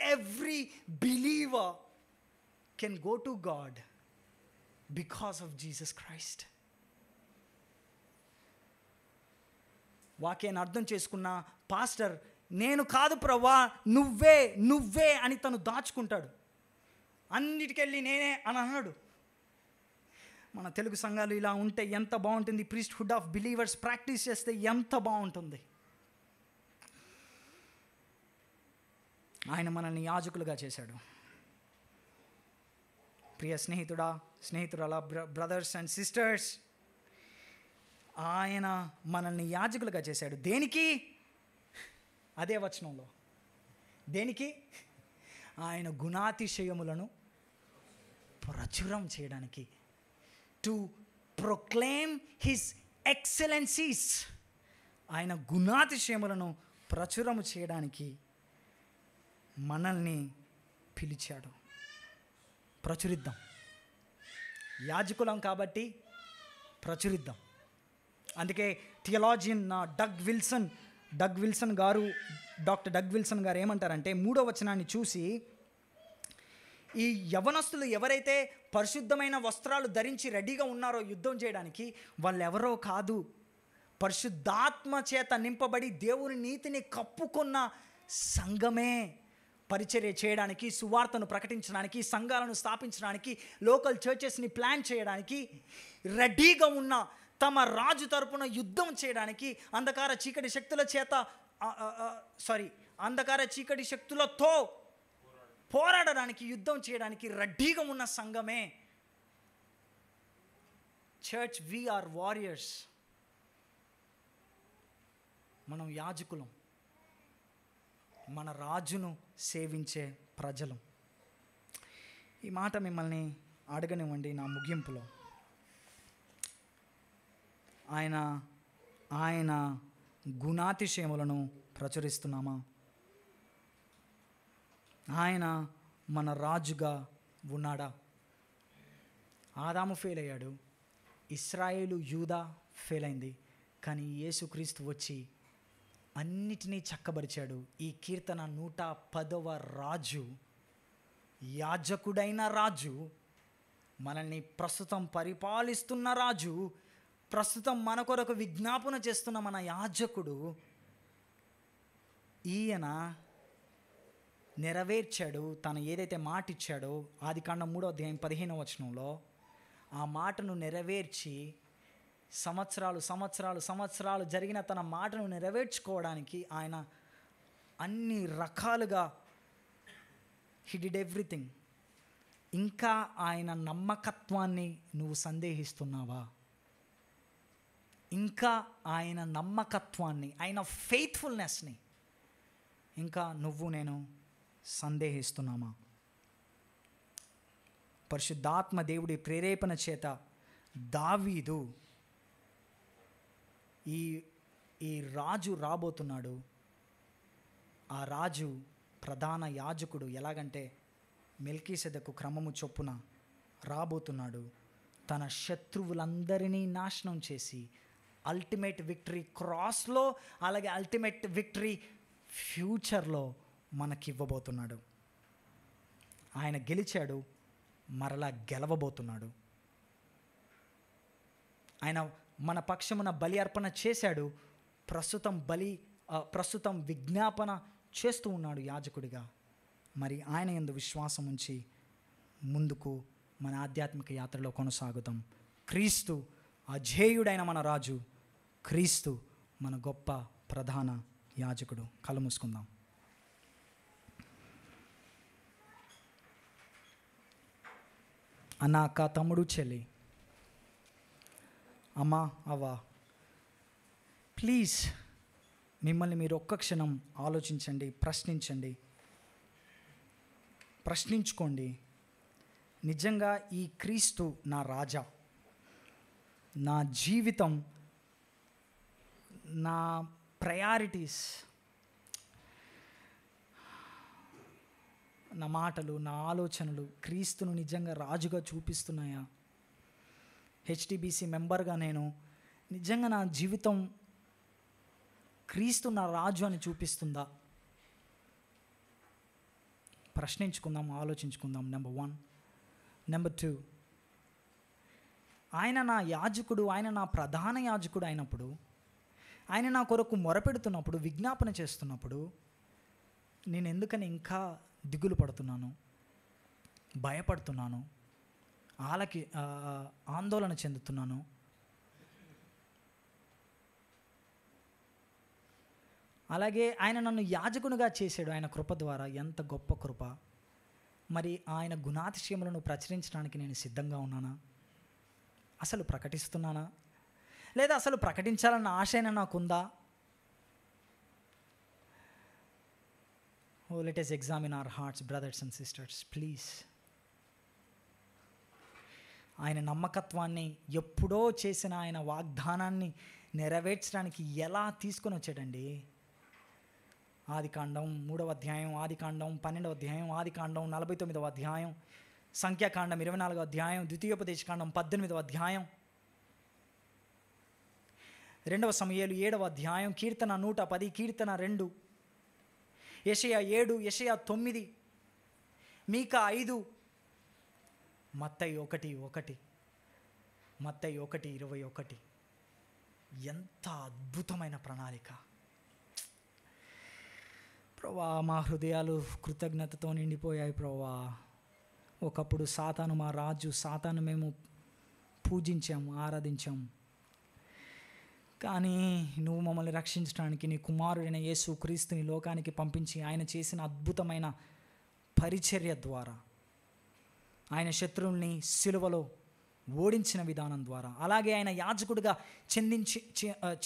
Every believer can go to God because of Jesus Christ. వాక్యాన్ని అర్థం చేసుకున్న పాస్టర్, నేను కాదు ప్రభువా, నువ్వే నువ్వే అని తను దాచుకుంటాడు. అన్నిటికెళ్ళి నేనే అని అన్నాడు. మన తెలుగు సంఘాలు ఇలా ఉంటే ఎంత బాగుంటుంది. ప్రీస్ట్హుడ్ ఆఫ్ బిలీవర్స్ ప్రాక్టీస్ చేస్తే ఎంత బాగుంటుంది. ఆయన మనల్ని యాజకులుగా చేశాడు. ప్రియ స్నేహితురాలా, బ్రదర్స్ అండ్ సిస్టర్స్, ఆయన మనల్ని యాజకులుగా చేశాడు. దేనికి? అదే వచనంలో దేనికి? ఆయన గుణాతిశయములను ప్రచురం చేయడానికి. To proclaim his excellencies. ఆయన గుణాతిశయములను ప్రచురము చేయడానికి మనల్ని పిలిచాడు. ప్రచురిద్దాం. యాజకులం కాబట్టి ప్రచురిద్దాం. అందుకే థియలాజియన్ డాక్టర్ డగ్ విల్సన్ గారు ఏమంటారంటే, 3వ వచనాన్ని చూసి, ఈ యవనస్తులు ఎవరైతే పరిశుద్ధమైన వస్త్రాలు ధరించి రెడీగా ఉన్నారో యుద్ధం చేయడానికి, వాళ్ళు ఎవరో కాదు, పరిశుద్ధాత్మ చేత నింపబడి దేవుని నీతిని కప్పుకున్న సంఘమే. పరిచర్య చేయడానికి, సువార్తను ప్రకటించడానికి, సంఘాలను స్థాపించడానికి, లోకల్ చర్చెస్ని ప్లాన్ చేయడానికి రెడీగా ఉన్న, తమ రాజు తరపున యుద్ధం చేయడానికి, అంధకార చీకటి శక్తులతో పోరాడడానికి, యుద్ధం చేయడానికి రెడీగా ఉన్న సంఘమే చర్చ్. We are warriors. మనం యాజకులం, మన రాజును సేవించే ప్రజలం. ఈ మాట మిమ్మల్ని అడగనివ్వండి నా ముగింపులో. ఆయన గుణాతిశయములను ప్రచురిస్తున్నామా? ఆయన మన రాజుగా ఉన్నాడా? ఆదాము ఫెయిల్ అయ్యాడు, ఇశ్రాయేలు యూదా ఫెయిల్ అయింది, కానీ యేసుక్రీస్తు వచ్చి అన్నిటినీ చక్కబరిచాడు. ఈ కీర్తన 110వ రాజు, యాజకుడైన రాజు, మనల్ని ప్రస్తుతం పరిపాలిస్తున్న రాజు, ప్రస్తుతం మన కొరకు విజ్ఞాపన చేస్తున్న మన యాజకుడు, ఈయన నెరవేర్చాడు. తను ఏదైతే మాట ఇచ్చాడో ఆదికాండం 3వ అధ్యాయం 15వ వచనంలో, ఆ మాటను నెరవేర్చి సంవత్సరాలు జరిగిన తన మాటను నెరవేర్చుకోవడానికి ఆయన అన్ని రకాలుగా హి డిడ్ ఎవ్రీథింగ్. ఇంకా ఆయన నమ్మకత్వాన్ని నువ్వు సందేహిస్తున్నావా? ఇంకా ఆయన నమ్మకత్వాన్ని, ఆయన ఫెయిత్ఫుల్నెస్ని ఇంకా నువ్వు నేను సందేహిస్తున్నామా? పరిశుద్ధాత్మ దేవుడి ప్రేరేపణ చేత దావీదు ఈ రాజు రాబోతున్నాడు. ఆ రాజు ప్రధాన యాజకుడు. ఎలాగంటే మెల్కీసెదెకు క్రమము చొప్పున రాబోతున్నాడు. తన శత్రువులందరినీ నాశనం చేసి అల్టిమేట్ విక్టరీ క్రాస్లో, అలాగే అల్టిమేట్ విక్టరీ ఫ్యూచర్లో మనకివ్వబోతున్నాడు. ఆయన గెలిచాడు, మరలా గెలవబోతున్నాడు. ఆయన మన పక్షమున బలి అర్పణ చేశాడు, ప్రస్తుతం విజ్ఞాపన చేస్తూ ఉన్నాడు యాజకుడిగా. మరి ఆయన యందు విశ్వాసం ఉంచి ముందుకు మన ఆధ్యాత్మిక యాత్రలో కొనసాగుతాం. క్రీస్తు అజేయుడైన మన రాజు, క్రీస్తు మన గొప్ప ప్రధాన యాజకుడు. కళ్ళు మూసుకుందాం. అన్న, అక్క, తమ్ముడు, చెల్లి, అమ్మ, అవ్వ, ప్లీజ్ మిమ్మల్ని మీరు ఒక్క క్షణం ఆలోచించండి, ప్రశ్నించుకోండి. నిజంగా ఈ క్రీస్తు నా రాజా, నా జీవితం, నా ప్రయారిటీస్, నా మాటలు, నా ఆలోచనలు క్రీస్తును నిజంగా రాజుగా చూపిస్తున్నాయా? హెచ్టిబిసి మెంబర్గా నేను నిజంగా నా జీవితం క్రీస్తు నా రాజు అని చూపిస్తుందా? ప్రశ్నించుకుందాం, ఆలోచించుకుందాం. నెంబర్ 1. నెంబర్ 2, ఆయన నా యాజకుడు, ఆయన నా ప్రధాన యాజకుడు అయినప్పుడు, ఆయన నా కొరకు మొరపెడుతున్నప్పుడు, విజ్ఞాపన చేస్తున్నప్పుడు నేను ఎందుకని ఇంకా దిగులు పడుతున్నాను, భయపడుతున్నాను, ఆందోళన చెందుతున్నాను? అలాగే ఆయన నన్ను యాజకునిగా చేశాడు ఆయన కృప ద్వారా. ఎంత గొప్ప కృప! మరి ఆయన గుణాతిశయములను ప్రచురించడానికి నేను సిద్ధంగా ఉన్నానా? అసలు ప్రకటిస్తున్నానా? లేదా అసలు ప్రకటించాలన్న ఆశైనా నాకుందా? Let us examine our hearts, brothers and sisters, please. ఆయన నమ్మకత్వాన్ని, ఎప్పుడో చేసిన ఆయన వాగ్దానాన్ని నెరవేర్చడానికి ఎలా తీసుకొని వచ్చాడండి? ఆదికాండం 3వ అధ్యాయం, ఆదికాండం 12వ అధ్యాయం, ఆదికాండం 49వ అధ్యాయం, సంఖ్యాకాండం 24వ అధ్యాయం, ద్వితీయోపదేశకాండం 18వ అధ్యాయం, 2వ సమూయేలు 7వ అధ్యాయం, కీర్తన 110, కీర్తన 2, యెషయా 7, యెషయా 9, మీకా 5, మత్తయి 1:1, మత్తయి 1:21. ఎంత అద్భుతమైన ప్రణాళిక! ప్రభువా, మా హృదయాలు కృతజ్ఞతతో నిండిపోయాయి ప్రభువా. ఒకప్పుడు సాతాను మా రాజు, సాతాను మేము పూజించాము, ఆరాధించాము. కానీ నువ్వు మమ్మల్ని రక్షించడానికి నీ కుమారుడైన యేసు క్రీస్తుని లోకానికి పంపించి ఆయన చేసిన అద్భుతమైన పరిచర్య ద్వారా, ఆయన శత్రువుల్ని సిలువలో ఓడించిన విధానం ద్వారా, అలాగే ఆయన యాజకుడిగా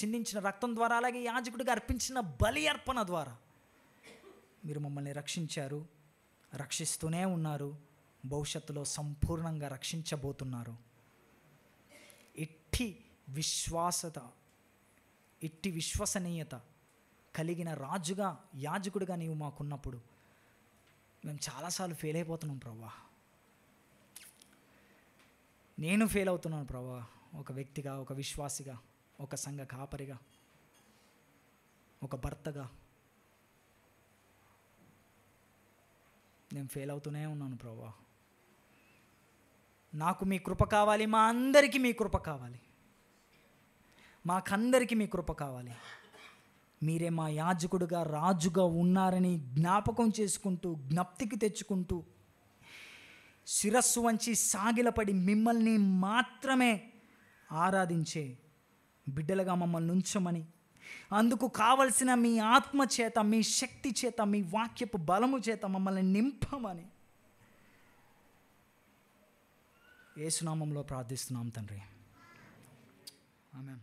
చిందించిన రక్తం ద్వారా, అలాగే యాజకుడిగా అర్పించిన బలి అర్పణ ద్వారా మీరు మమ్మల్ని రక్షించారు, రక్షిస్తూనే ఉన్నారు, భవిష్యత్తులో సంపూర్ణంగా రక్షించబోతున్నారు. ఇట్టి విశ్వసనీయత కలిగిన రాజుగా, యాజకుడిగా నీవు మాకున్నప్పుడు మేము చాలాసార్లు ఫెయిల్ అయిపోతున్నాం ప్రభువా. నేను ఫెయిల్ అవుతున్నాను ప్రభువా, ఒక వ్యక్తిగా, ఒక విశ్వాసిగా, ఒక సంఘ కాపరిగా, ఒక భర్తగా నేను ఫెయిల్ అవుతూనే ఉన్నాను ప్రభువా. నాకు మీ కృప కావాలి, మా అందరికీ మీ కృప కావాలి, మాకందరికీ మీ కృప కావాలి. మీరే మా యాజకుడుగా, రాజుగా ఉన్నారని జ్ఞాపకం చేసుకుంటూ, జ్ఞప్తికి తెచ్చుకుంటూ, శిరస్సు వంచి సాగిలపడి మిమ్మల్ని మాత్రమే ఆరాధించే బిడ్డలుగా మమ్మల్ని ఉంచమని, అందుకు కావలసిన మీ ఆత్మ చేత, మీ శక్తి చేత, మీ వాక్యపు బలము చేత మమ్మల్ని నింపమని యేసు నామములో ప్రార్థిస్తున్నాం తండ్రి. ఆమేన్.